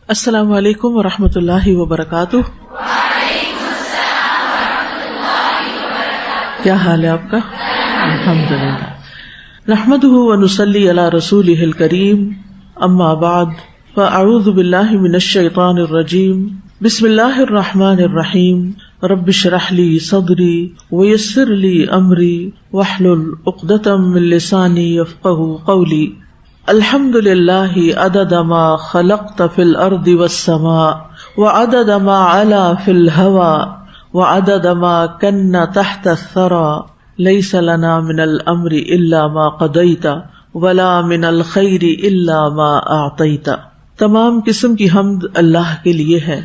السلام علیکم ورحمۃ اللہ وبرکاتہ. کیا حال ہے آپ کا؟ الحمدللہ. نحمده ونصلی علی رسولہ الکریم. اما بعد فاعوذ باللہ من الشیطان الرجیم. بسم اللہ الرحمن الرحیم. رب اشرح لی صدری ویسر لی امری واحلل عقدۃ من لسانی یفقہوا قولی. الحمد للہ عدد ما خلقت فی الارض والسماء وعدد ما علا فی الهوى وعدد ما کن تحت الثرى لیس لنا من الامر الا ما قضیت ولا من الخیر الا ما اعطیت. تمام قسم کی حمد اللہ کے لیے ہے،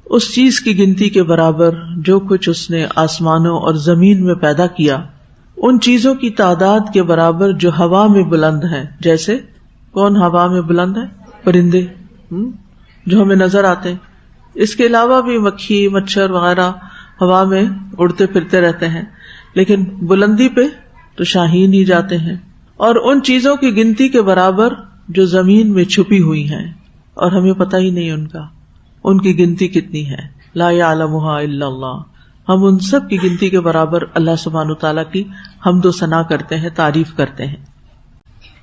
اس چیز کی گنتی کے برابر جو کچھ اس نے آسمانوں اور زمین میں پیدا کیا، ان چیزوں کی تعداد کے برابر جو ہوا میں بلند ہیں. جیسے کون ہوا میں بلند ہے؟ پرندے جو ہمیں نظر آتے ہیں. اس کے علاوہ بھی مکھی مچھر وغیرہ ہوا میں اڑتے پھرتے رہتے ہیں، لیکن بلندی پہ تو شاہین ہی جاتے ہیں. اور ان چیزوں کی گنتی کے برابر جو زمین میں چھپی ہوئی ہیں اور ہمیں پتہ ہی نہیں ان کی گنتی کتنی ہے. لا یعلمها الا اللہ. ہم ان سب کی گنتی کے برابر اللہ سبحانہ تعالیٰ کی حمد و ثنا کرتے ہیں، تعریف کرتے ہیں.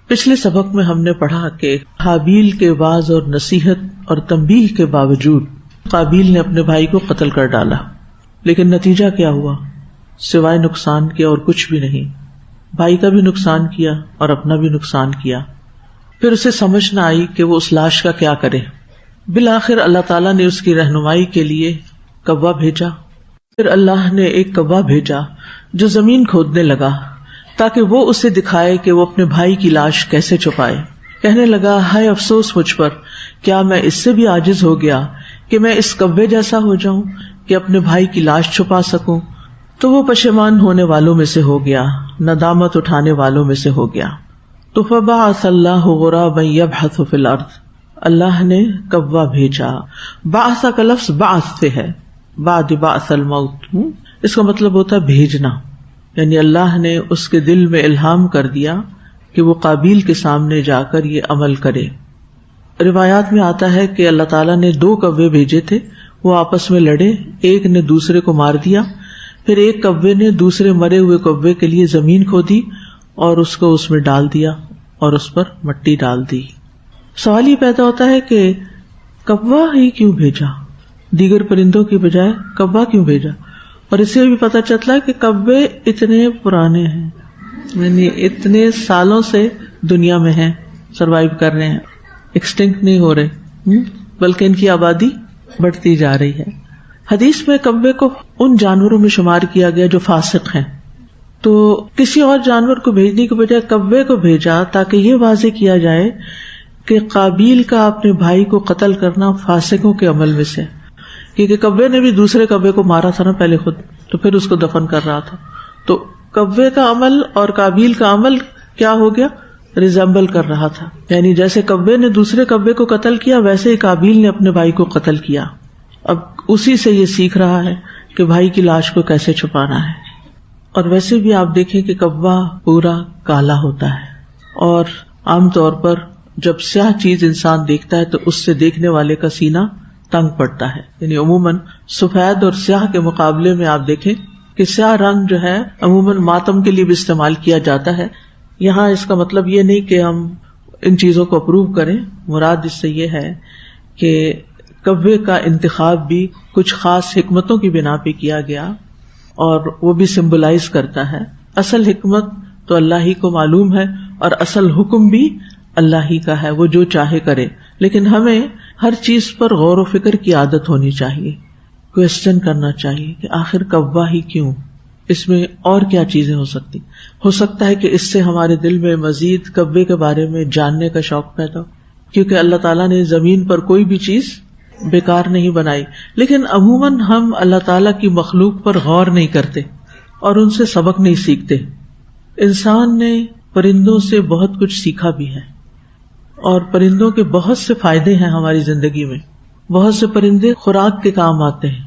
پچھلے سبق میں ہم نے پڑھا کہ حابیل کے وعظ اور نصیحت اور تنبیہ کے باوجود قابیل نے اپنے بھائی کو قتل کر ڈالا، لیکن نتیجہ کیا ہوا؟ سوائے نقصان کے اور کچھ بھی نہیں. بھائی کا بھی نقصان کیا اور اپنا بھی نقصان کیا. پھر اسے سمجھ نہ آئی کہ وہ اس لاش کا کیا کرے. بالآخر اللہ تعالیٰ نے اس کی رہنمائی کے لیے کوا بھیجا. پھر اللہ نے ایک کوا بھیجا جو زمین کھودنے لگا تاکہ وہ اسے دکھائے کہ وہ اپنے بھائی کی لاش کیسے چھپائے. کہنے لگا، ہائے افسوس مجھ پر، کیا میں اس سے بھی عاجز ہو گیا کہ میں اس کوے جیسا ہو جاؤں کہ اپنے بھائی کی لاش چھپا سکوں. تو وہ پشیمان ہونے والوں میں سے ہو گیا، ندامت اٹھانے والوں میں سے ہو گیا. تو فبعث اللہ غرابا یبحث فی الارض. اللہ نے کوا بھیجا. بعث کا لفظ بعث سے ہے، بعد بعث الموت. اس کا مطلب ہوتا ہے بھیجنا، یعنی اللہ نے اس کے دل میں الہام کر دیا کہ وہ قابیل کے سامنے جا کر یہ عمل کرے. روایات میں آتا ہے کہ اللہ تعالیٰ نے 2 کوے بھیجے تھے، وہ آپس میں لڑے، ایک نے دوسرے کو مار دیا. پھر ایک کوے نے دوسرے مرے ہوئے کوے کے لیے زمین کھودی اور اس کو اس میں ڈال دیا اور اس پر مٹی ڈال دی. سوال یہ پیدا ہوتا ہے کہ کوا ہی کیوں بھیجا، دیگر پرندوں کی بجائے کوا کیوں بھیجا؟ اور اس سے بھی پتہ چلتا ہے کہ کوے اتنے پرانے ہیں، یعنی اتنے سالوں سے دنیا میں ہیں، سروائیو کر رہے ہیں، ایکسٹنکٹ نہیں ہو رہے، بلکہ ان کی آبادی بڑھتی جا رہی ہے. حدیث میں کوے کو ان جانوروں میں شمار کیا گیا جو فاسق ہیں. تو کسی اور جانور کو بھیجنے کے بجائے کوے کو بھیجا تاکہ یہ واضح کیا جائے کہ قابیل کا اپنے بھائی کو قتل کرنا فاسقوں کے عمل میں سے، کیونکہ کوے نے بھی دوسرے کوے کو مارا تھا نا پہلے خود، تو پھر اس کو دفن کر رہا تھا. تو کوے کا عمل اور قابیل کا عمل کیا ہو گیا؟ ریزمبل کر رہا تھا. یعنی جیسے کوے نے دوسرے کوے کو قتل کیا، ویسے ہی قابیل نے اپنے بھائی کو قتل کیا. اب اسی سے یہ سیکھ رہا ہے کہ بھائی کی لاش کو کیسے چھپانا ہے. اور ویسے بھی آپ دیکھیں کہ کوا پورا کالا ہوتا ہے، اور عام طور پر جب سیاہ چیز انسان دیکھتا ہے تو اس سے دیکھنے والے کا سینہ تنگ پڑتا ہے. یعنی عموماً سفید اور سیاہ کے مقابلے میں آپ دیکھیں کہ سیاہ رنگ جو ہے عموماً ماتم کے لیے بھی استعمال کیا جاتا ہے. یہاں اس کا مطلب یہ نہیں کہ ہم ان چیزوں کو اپروو کریں، مراد اس سے یہ ہے کہ کوے کا انتخاب بھی کچھ خاص حکمتوں کی بنا پہ کیا گیا، اور وہ بھی سمبلائز کرتا ہے. اصل حکمت تو اللہ ہی کو معلوم ہے، اور اصل حکم بھی اللہ ہی کا ہے، وہ جو چاہے کرے. لیکن ہمیں ہر چیز پر غور و فکر کی عادت ہونی چاہیے، کوشچن کرنا چاہیے کہ آخر کوا ہی کیوں، اس میں اور کیا چیزیں ہو سکتا ہے کہ اس سے ہمارے دل میں مزید کوے کے بارے میں جاننے کا شوق پیدا ہو، کیونکہ اللہ تعالیٰ نے زمین پر کوئی بھی چیز بیکار نہیں بنائی. لیکن عموماً ہم اللہ تعالیٰ کی مخلوق پر غور نہیں کرتے اور ان سے سبق نہیں سیکھتے. انسان نے پرندوں سے بہت کچھ سیکھا بھی ہے، اور پرندوں کے بہت سے فائدے ہیں ہماری زندگی میں. بہت سے پرندے خوراک کے کام آتے ہیں،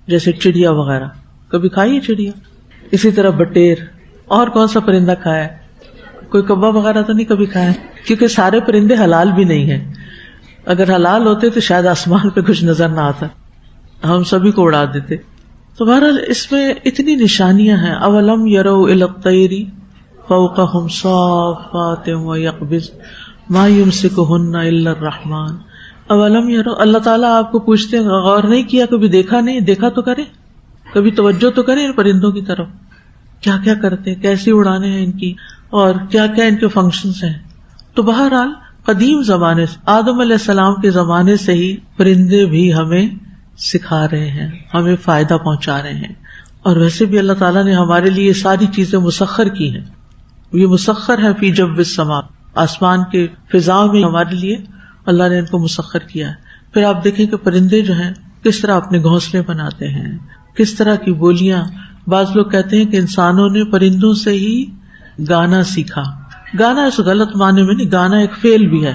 جیسے چڑیا وغیرہ. کبھی کھائی ہے چڑیا؟ اسی طرح بٹیر. اور کون سا پرندہ کھایا ہے؟ کوئی کوا وغیرہ تو نہیں کبھی کھایا؟ کیونکہ سارے پرندے حلال بھی نہیں ہیں. اگر حلال ہوتے تو شاید آسمان پہ کچھ نظر نہ آتا، ہم سبھی کو اڑا دیتے. تو بہرحال اس میں اتنی نشانیاں ہیں. اولم یروا الی الطیر فوقہم صافات ویقبض ما یمسکہن الا الرحمن. اولم یروا، اللہ تعالیٰ آپ کو پوچھتے ہیں غور نہیں کیا، کبھی دیکھا نہیں؟ دیکھا تو کریں، کبھی توجہ تو کریں ان پرندوں کی طرف، کیا کیا کرتے ہیں، کیسی اڑانے ہیں ان کی، اور کیا کیا ان کے فنکشنز ہیں. تو بہرحال قدیم زمانے سے، آدم علیہ السلام کے زمانے سے ہی پرندے بھی ہمیں سکھا رہے ہیں، ہمیں فائدہ پہنچا رہے ہیں. اور ویسے بھی اللہ تعالیٰ نے ہمارے لیے یہ ساری چیزیں مسخر کی ہیں. یہ مسخر ہے فی جو السماء، آسمان کے فضا میں ہمارے لیے اللہ نے ان کو مسخر کیا ہے. پھر آپ دیکھیں کہ پرندے جو ہیں کس طرح اپنے گھونسلے بناتے ہیں، کس طرح کی بولیاں. بعض لوگ کہتے ہیں کہ انسانوں نے پرندوں سے ہی گانا سیکھا. گانا اس غلط معنی میں نہیں، گانا ایک فعل بھی ہے.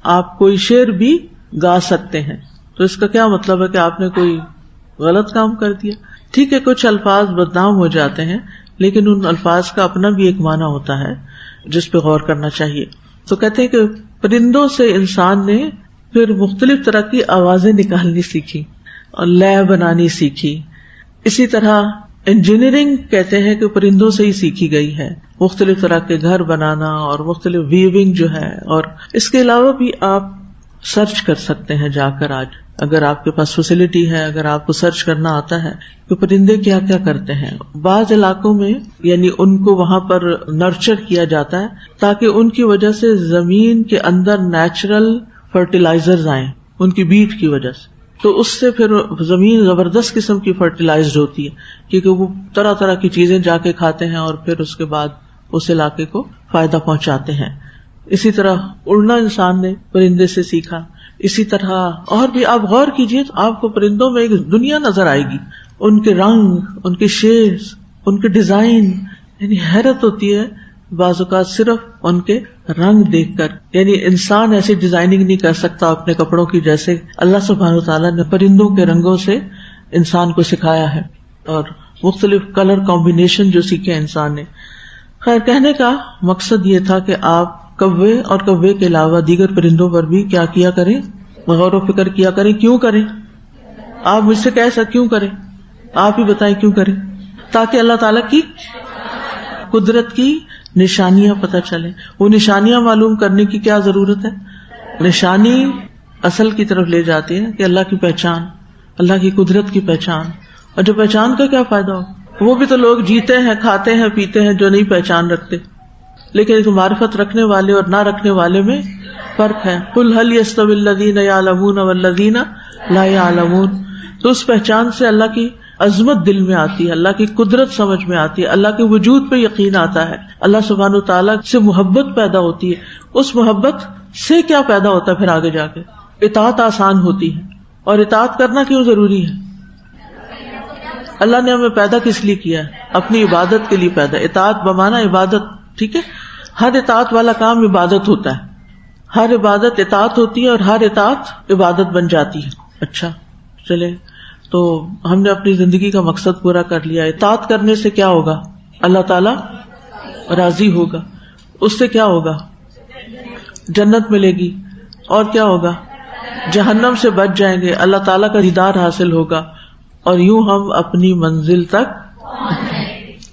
آپ کوئی شعر بھی گا سکتے ہیں، تو اس کا کیا مطلب ہے کہ آپ نے کوئی غلط کام کر دیا. ٹھیک ہے، کچھ الفاظ بدنام ہو جاتے ہیں، لیکن ان الفاظ کا اپنا بھی ایک معنی ہوتا ہے جس پہ غور کرنا چاہیے. تو کہتے ہیں کہ پرندوں سے انسان نے پھر مختلف طرح کی آوازیں نکالنی سیکھی اور لے بنانی سیکھی. اسی طرح انجینئرنگ کہتے ہیں کہ پرندوں سے ہی سیکھی گئی ہے، مختلف طرح کے گھر بنانا اور مختلف ویونگ جو ہے. اور اس کے علاوہ بھی آپ سرچ کر سکتے ہیں جا کر، آج اگر آپ کے پاس فیسلٹی ہے، اگر آپ کو سرچ کرنا آتا ہے کہ پرندے کیا کیا کرتے ہیں. بعض علاقوں میں یعنی ان کو وہاں پر نرچر کیا جاتا ہے تاکہ ان کی وجہ سے زمین کے اندر نیچرل فرٹیلائزرز آئیں، ان کی بیٹ کی وجہ سے. تو اس سے پھر زمین زبردست قسم کی فرٹیلائزڈ ہوتی ہے، کیونکہ وہ طرح طرح کی چیزیں جا کے کھاتے ہیں اور پھر اس کے بعد اس علاقے کو فائدہ پہنچاتے ہیں. اسی طرح اڑنا انسان نے پرندے سے سیکھا. اسی طرح اور بھی آپ غور کیجیے تو آپ کو پرندوں میں ایک دنیا نظر آئے گی، ان کے رنگ، ان کے شیپس، ان کے ڈیزائن، یعنی حیرت ہوتی ہے بعض اوقات صرف ان کے رنگ دیکھ کر. یعنی انسان ایسی ڈیزائننگ نہیں کر سکتا اپنے کپڑوں کی جیسے اللہ سبحانہ وتعالیٰ نے پرندوں کے رنگوں سے انسان کو سکھایا ہے، اور مختلف کلر کمبینیشن جو سیکھے انسان نے. خیر، کہنے کا مقصد یہ تھا کہ آپ کوے اور کوے کے علاوہ دیگر پرندوں پر بھی کیا کیا کریں، غور و فکر کیا کریں. کیوں کریں؟ آپ مجھ سے کہہ سکتے کیوں کریں؟ آپ ہی بتائیں کیوں کریں؟ تاکہ اللہ تعالیٰ کی قدرت کی نشانیاں پتہ چلیں. وہ نشانیاں معلوم کرنے کی کیا ضرورت ہے؟ نشانی اصل کی طرف لے جاتی ہے کہ اللہ کی پہچان، اللہ کی قدرت کی پہچان. اور جو پہچان کا کیا فائدہ ہو؟ وہ بھی تو لوگ جیتے ہیں، کھاتے ہیں، پیتے ہیں جو نہیں پہچان رکھتے. لیکن ایک معرفت رکھنے والے اور نہ رکھنے والے میں فرق ہے. قل هل يستوي الذين يعلمون والذين لا يعلمون. تو اس پہچان سے اللہ کی عظمت دل میں آتی ہے، اللہ کی قدرت سمجھ میں آتی ہے، اللہ کے وجود پہ یقین آتا ہے، اللہ سبحانہ وتعالیٰ سے محبت پیدا ہوتی ہے. اس محبت سے کیا پیدا ہوتا ہے پھر آگے جا کے؟ اطاعت آسان ہوتی ہے. اور اطاعت کرنا کیوں ضروری ہے؟ اللہ نے ہمیں پیدا کس لیے کیا ہے؟ اپنی عبادت کے لیے پیدا. اطاعت بمانا عبادت. ٹھیک ہے، ہر اطاعت والا کام عبادت ہوتا ہے، ہر عبادت اطاعت ہوتی ہے اور ہر اطاعت عبادت بن جاتی ہے. اچھا چلے، تو ہم نے اپنی زندگی کا مقصد پورا کر لیا. اطاعت کرنے سے کیا ہوگا؟ اللہ تعالیٰ راضی ہوگا. اس سے کیا ہوگا؟ جنت ملے گی. اور کیا ہوگا؟ جہنم سے بچ جائیں گے، اللہ تعالیٰ کا دیدار حاصل ہوگا، اور یوں ہم اپنی منزل تک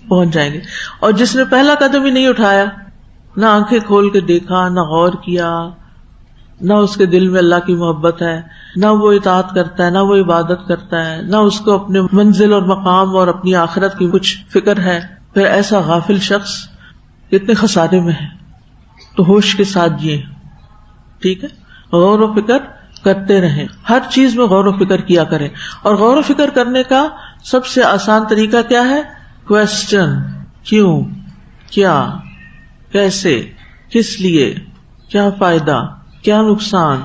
پہنچ جائیں گے. اور جس نے پہلا قدم ہی نہیں اٹھایا، نہ آنکھیں کھول کے دیکھا، نہ غور کیا، نہ اس کے دل میں اللہ کی محبت ہے، نہ وہ اطاعت کرتا ہے، نہ وہ عبادت کرتا ہے، نہ اس کو اپنے منزل اور مقام اور اپنی آخرت کی کچھ فکر ہے، پھر ایسا غافل شخص کتنے خسارے میں ہے. تو ہوش کے ساتھ جیے. ٹھیک ہے، غور و فکر کرتے رہیں، ہر چیز میں غور و فکر کیا کریں. اور غور و فکر کرنے کا سب سے آسان طریقہ کیا ہے؟ کوشچن. کیوں، کیا، کیسے، کس لیے، کیا فائدہ، کیا نقصان.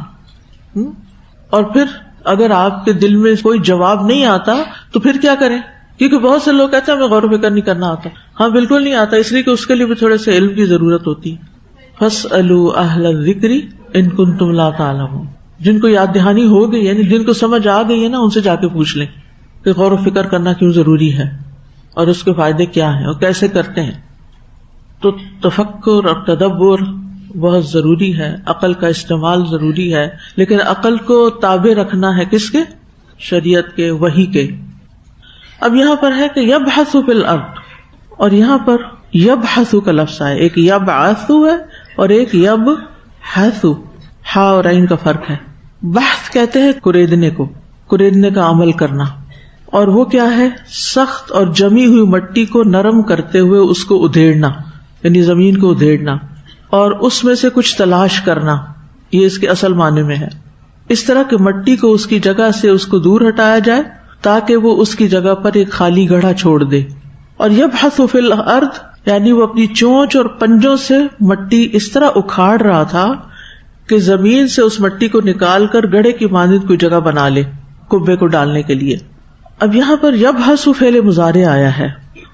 اور پھر اگر آپ کے دل میں کوئی جواب نہیں آتا تو پھر کیا کریں؟ کیونکہ بہت سے لوگ کہتے ہیں ہمیں غور و فکر نہیں کرنا آتا. ہاں بالکل نہیں آتا، اس لیے کہ اس کے لیے بھی تھوڑے سے علم کی ضرورت ہوتی ہے. فَاسْأَلُوا أَهْلَ الذِّكْرِ إِن كُنتُمْ لَا تَعْلَمُونَ. جن کو یاد دہانی ہو گئی، یعنی جن کو سمجھ آ گئی ہے نا، ان سے جا کے پوچھ لیں کہ غور و فکر کرنا کیوں ضروری ہے اور اس کے فائدے کیا ہیں اور کیسے کرتے ہیں. تو تفکر اور تدبر بہت ضروری ہے، عقل کا استعمال ضروری ہے، لیکن عقل کو تابع رکھنا ہے کس کے؟ شریعت کے، وحی کے۔ اب یہاں پر ہے کہ یبحث فی الارض، اور یہاں پر یبحث کا لفظ ہے، ایک یبعث ہے اور ایک یبحث، ہا اور عین کا فرق ہے۔ بحث کہتے ہیں کریدنے کو، کریدنے کا عمل کرنا، اور وہ کیا ہے؟ سخت اور جمی ہوئی مٹی کو نرم کرتے ہوئے اس کو ادھیڑنا، یعنی زمین کو ادھیڑنا اور اس میں سے کچھ تلاش کرنا، یہ اس کے اصل معنی میں ہے۔ اس طرح کہ مٹی کو اس کی جگہ سے اس کو دور ہٹایا جائے تاکہ وہ اس کی جگہ پر ایک خالی گڑھا چھوڑ دے۔ اور یبحث فی الارض یعنی وہ اپنی چونچ اور پنجوں سے مٹی اس طرح اکھاڑ رہا تھا کہ زمین سے اس مٹی کو نکال کر گڑھے کی مانند کوئی جگہ بنا لے کبے کو ڈالنے کے لیے۔ اب یہاں پر یبحث فعل مضارع آیا ہے،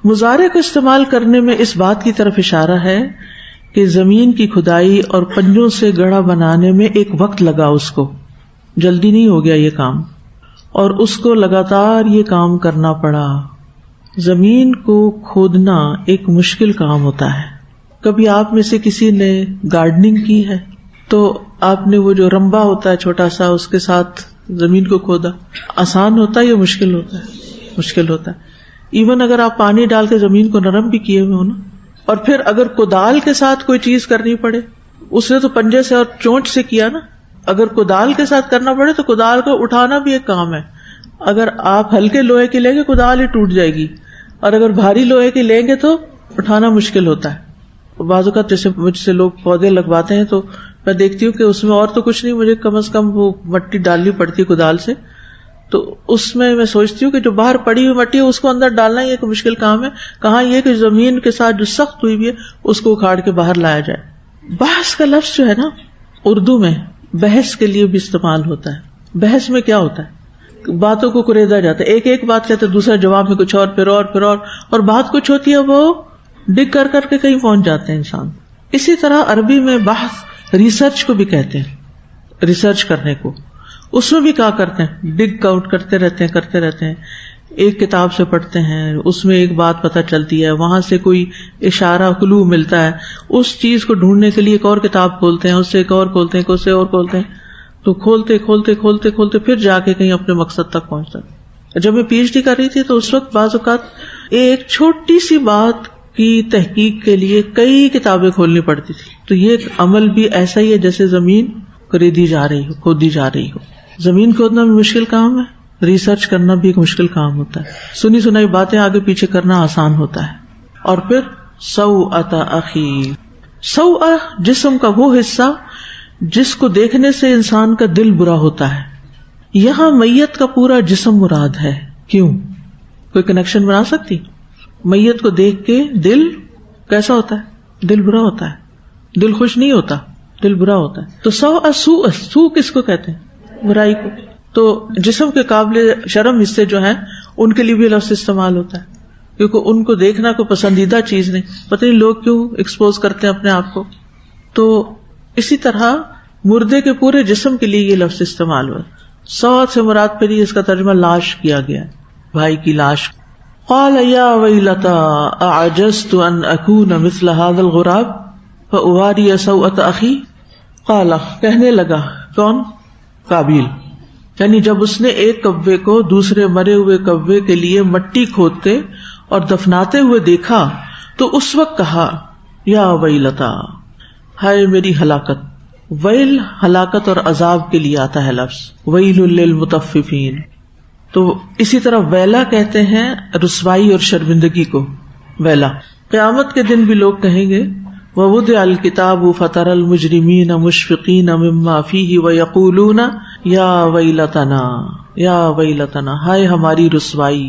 مضارع کو استعمال کرنے میں اس بات کی طرف اشارہ ہے کہ زمین کی کھدائی اور پنجوں سے گڑھا بنانے میں ایک وقت لگا، اس کو جلدی نہیں ہو گیا یہ کام، اور اس کو لگاتار یہ کام کرنا پڑا۔ زمین کو کھودنا ایک مشکل کام ہوتا ہے۔ کبھی آپ میں سے کسی نے گارڈننگ کی ہے تو آپ نے وہ جو رمبا ہوتا ہے چھوٹا سا، اس کے ساتھ زمین کو کھودا، آسان ہوتا ہے یا مشکل ہوتا ہے؟ مشکل ہوتا ہے۔ ایون اگر آپ پانی ڈال کے زمین کو نرم بھی کیے ہوئے ہو نا، اور پھر اگر کدال کے ساتھ کوئی چیز کرنی پڑے، اس نے تو پنجے سے اور چونچ سے کیا نا، اگر کدال کے ساتھ کرنا پڑے تو کدال کو اٹھانا بھی ایک کام ہے۔ اگر آپ ہلکے لوہے کی لیں گے کدال ہی ٹوٹ جائے گی، اور اگر بھاری لوہے کی لیں گے تو اٹھانا مشکل ہوتا ہے۔ بعض اوقات جیسے مجھ سے لوگ پودے لگواتے ہیں تو میں دیکھتی ہوں کہ اس میں اور تو کچھ نہیں، مجھے کم از کم وہ مٹی ڈالنی پڑتی ہے کدال سے، تو اس میں سوچتی ہوں کہ جو باہر پڑی ہوئی مٹی ہے اس کو اندر ڈالنا ہی ایک مشکل کام ہے، کہاں یہ کہ زمین کے ساتھ جو سخت ہوئی ہوئی ہے اس کو اکھاڑ کے باہر لایا جائے۔ بحث کا لفظ جو ہے نا اردو میں بحث کے لیے بھی استعمال ہوتا ہے۔ بحث میں کیا ہوتا ہے؟ باتوں کو کریدا جاتا ہے، ایک ایک بات کہتے دوسرا جواب میں کچھ اور، پھر اور بات کچھ ہوتی ہے وہ ڈگ کر کے کہیں پہنچ جاتے ہیں انسان۔ اسی طرح عربی میں بحث ریسرچ کو بھی کہتے ہیں، ریسرچ کرنے کو، اس میں بھی کیا کرتے ہیں؟ ڈگ آؤٹ کرتے رہتے ہیں، ایک کتاب سے پڑھتے ہیں، اس میں ایک بات پتہ چلتی ہے، وہاں سے کوئی اشارہ کلو ملتا ہے، اس چیز کو ڈھونڈنے کے لیے ایک اور کتاب کھولتے ہیں، اس سے ایک اور کھولتے ہیں، اس سے اور کھولتے ہیں، تو کھولتے پھر جا کے کہیں اپنے مقصد تک پہنچتا ہے۔ جب میں پی ایچ ڈی کر رہی تھی تو اس وقت بعض اوقات ایک چھوٹی سی بات کی تحقیق کے لیے کئی کتابیں کھولنی پڑتی تھی، تو یہ ایک عمل بھی ایسا ہی ہے جیسے زمین کھودی جا رہی ہو۔ زمین کھودنا بھی مشکل کام ہے، ریسرچ کرنا بھی ایک مشکل کام ہوتا ہے، سنی سنائی باتیں آگے پیچھے کرنا آسان ہوتا ہے۔ اور پھر سوءۃ اخی، سوء جسم کا وہ حصہ جس کو دیکھنے سے انسان کا دل برا ہوتا ہے، یہاں میت کا پورا جسم مراد ہے۔ کیوں؟ کوئی کنیکشن بنا سکتی؟ میت کو دیکھ کے دل کیسا ہوتا ہے؟ دل برا ہوتا ہے، دل خوش نہیں ہوتا، دل برا ہوتا ہے۔ تو سوء کس کو کہتے ہیں؟ برائی کو۔ تو جسم کے قابل شرم حصے جو ہیں ان کے لیے بھی لفظ استعمال ہوتا ہے، کیونکہ ان کو دیکھنا کوئی پسندیدہ چیز نہیں، پتہ نہیں لوگ کیوں ایکسپوز کرتے ہیں اپنے آپ کو۔ تو اسی طرح مردے کے پورے جسم کے لیے یہ لفظ استعمال ہوا۔ سوء سے مراد پھر اس کا ترجمہ لاش کیا گیا، بھائی کی لاش۔ قال یا ویلتا اعجزت ان اکون مثل هذا الغراب فاواری سوءۃ اخی۔ قال کہنے لگا، کون؟ قابیل، یعنی جب اس نے ایک کوے کو دوسرے مرے ہوئے کوے کے لیے مٹی کھودتے اور دفناتے ہوئے دیکھا تو اس وقت کہا یا ویلتا، ہائے میری ہلاکت۔ ویل ہلاکت اور عذاب کے لیے آتا ہے لفظ، ویل للمطففین۔ تو اسی طرح ویلا کہتے ہیں رسوائی اور شرمندگی کو، ویلا۔ قیامت کے دن بھی لوگ کہیں گے وَوُضِعَ الْكِتَابُ فَتَرَى الْمُجْرِمِينَ مُشْفِقِينَ مِمَّا فِيهِ وَيَقُولُونَ یا ویلتنا، یا ویلتنا، ہائے ہماری رسوائی،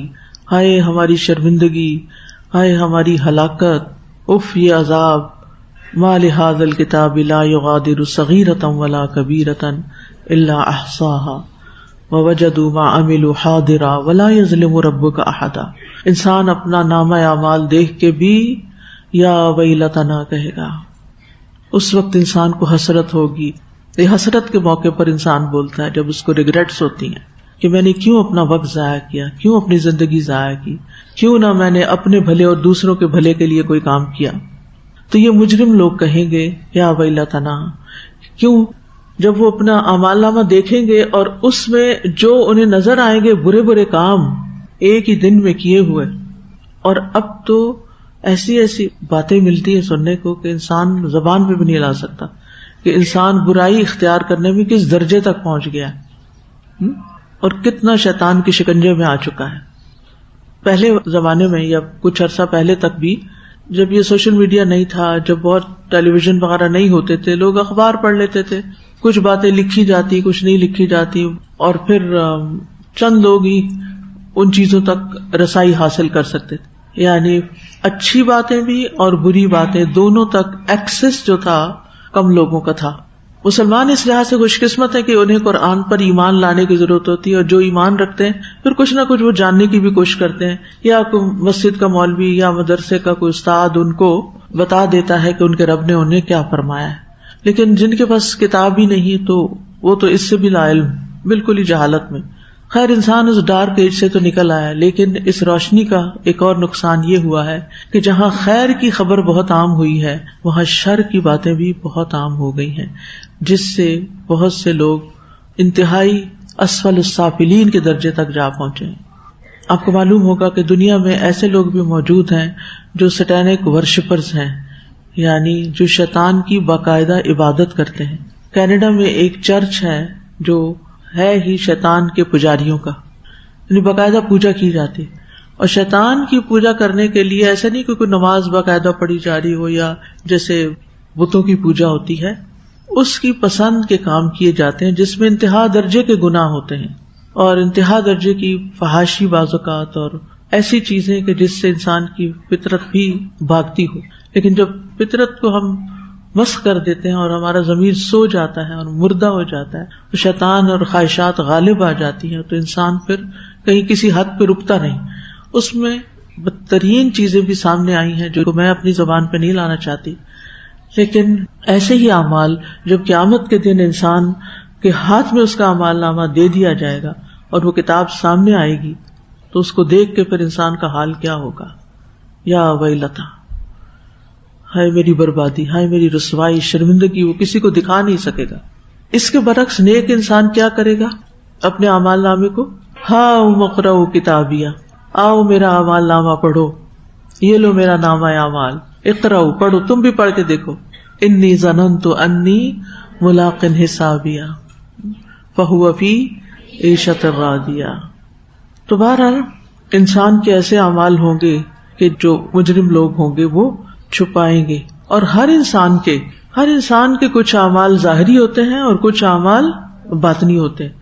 ہائے ہماری شرمندگی، ہائے ہماری ہلاکت، اف یہ عذاب۔ ما لهذا الكتاب لا يغادر صغيرة ولا كبيرة الا احصاها ووجدوا ما عملوا حاضرا ولا يظلم ربك احدا۔ انسان اپنا نامہ اعمال دیکھ کے بھی یا ویلتنا کہے گا، اس وقت انسان کو حسرت ہوگی۔ یہ حسرت کے موقع پر انسان بولتا ہے جب اس کو ریگریٹس ہوتی ہیں کہ میں نے کیوں اپنا وقت ضائع کیا، کیوں اپنی زندگی ضائع کی، کیوں نہ میں نے اپنے بھلے اور دوسروں کے بھلے کے لیے کوئی کام کیا۔ تو یہ مجرم لوگ کہیں گے یا ویلتنا، کیوں؟ جب وہ اپنا اعمال نامہ دیکھیں گے اور اس میں جو انہیں نظر آئیں گے برے برے کام ایک ہی دن میں کیے ہوئے، اور اب تو ایسی ایسی باتیں ملتی ہیں سننے کو کہ انسان زبان پہ بھی نہیں لا سکتا کہ انسان برائی اختیار کرنے میں کس درجے تک پہنچ گیا ہے اور کتنا شیطان کے شکنجے میں آ چکا ہے۔ پہلے زمانے میں یا کچھ عرصہ پہلے تک بھی، جب یہ سوشل میڈیا نہیں تھا، جب بہت ٹیلی ویژن وغیرہ نہیں ہوتے تھے، لوگ اخبار پڑھ لیتے تھے، کچھ باتیں لکھی جاتی کچھ نہیں لکھی جاتی، اور پھر چند لوگ ہی ان چیزوں تک رسائی حاصل کر سکتے تھے، یعنی اچھی باتیں بھی اور بری باتیں دونوں تک ایکسس جو تھا کم لوگوں کا تھا۔ مسلمان اس لحاظ سے خوش قسمت ہے کہ انہیں قرآن پر ایمان لانے کی ضرورت ہوتی ہے، اور جو ایمان رکھتے ہیں پھر کچھ نہ کچھ وہ جاننے کی بھی کوشش کرتے ہیں، یا کوئی مسجد کا مولوی یا مدرسے کا کوئی استاد ان کو بتا دیتا ہے کہ ان کے رب نے انہیں کیا فرمایا ہے۔ لیکن جن کے پاس کتاب ہی نہیں تو وہ تو اس سے بھی لا علم، بالکل ہی جہالت میں۔ خیر انسان اس ڈارک ایج سے تو نکل آیا، لیکن اس روشنی کا ایک اور نقصان یہ ہوا ہے کہ جہاں خیر کی خبر بہت عام ہوئی ہے وہاں شر کی باتیں بھی بہت عام ہو گئی ہیں، جس سے بہت سے لوگ انتہائی اسفل السافلین کے درجے تک جا پہنچے ہیں۔ آپ کو معلوم ہوگا کہ دنیا میں ایسے لوگ بھی موجود ہیں جو سیٹینک ورشپرز ہیں، یعنی جو شیطان کی باقاعدہ عبادت کرتے ہیں۔ کینیڈا میں ایک چرچ ہے جو ہے ہی شیطان کے پجاریوں کا، یعنی باقاعدہ پوجا کی جاتی، اور شیطان کی پوجا کرنے کے لیے ایسا نہیں کہ کوئی نماز باقاعدہ پڑھی جا رہی ہو یا جیسے بتوں کی پوجا ہوتی ہے، اس کی پسند کے کام کیے جاتے ہیں جس میں انتہا درجے کے گناہ ہوتے ہیں اور انتہا درجے کی فحاشی بعض اوقات اور ایسی چیزیں کہ جس سے انسان کی فطرت بھی بھاگتی ہو۔ لیکن جب فطرت کو ہم مسخ کر دیتے ہیں اور ہمارا ضمیر سو جاتا ہے اور مردہ ہو جاتا ہے تو شیطان اور خواہشات غالب آ جاتی ہیں، تو انسان پھر کہیں کسی حد پہ رکتا نہیں۔ اس میں بدترین چیزیں بھی سامنے آئی ہیں جو میں اپنی زبان پہ نہیں لانا چاہتی، لیکن ایسے ہی اعمال جب قیامت کے دن انسان کے ہاتھ میں اس کا اعمال نامہ دے دیا جائے گا اور وہ کتاب سامنے آئے گی تو اس کو دیکھ کے پھر انسان کا حال کیا ہوگا؟ یا ویلتا، ہائے میری بربادی، ہائے میری رسوائی، شرمندگی، وہ کسی کو دکھا نہیں سکے گا۔ اس کے برعکس نیک انسان کیا کرے گا؟ اپنے اعمال نامے کو ہاؤ مقرؤ کتابیہ، آؤ میرا اعمال نامہ پڑھو، یہ لو میرا نامہ اعمال، اقرؤ، پڑھو، تم بھی پڑھ کے دیکھو، انی ظننت انی ملاق حسابیہ فہو فی عیشۃ راضیہ۔ تو بہرحال انسان کے ایسے اعمال ہوں گے کہ جو مجرم لوگ ہوں گے وہ چھپائیں گے، اور ہر انسان کے کچھ اعمال ظاہری ہوتے ہیں اور کچھ اعمال باطنی ہوتے ہیں۔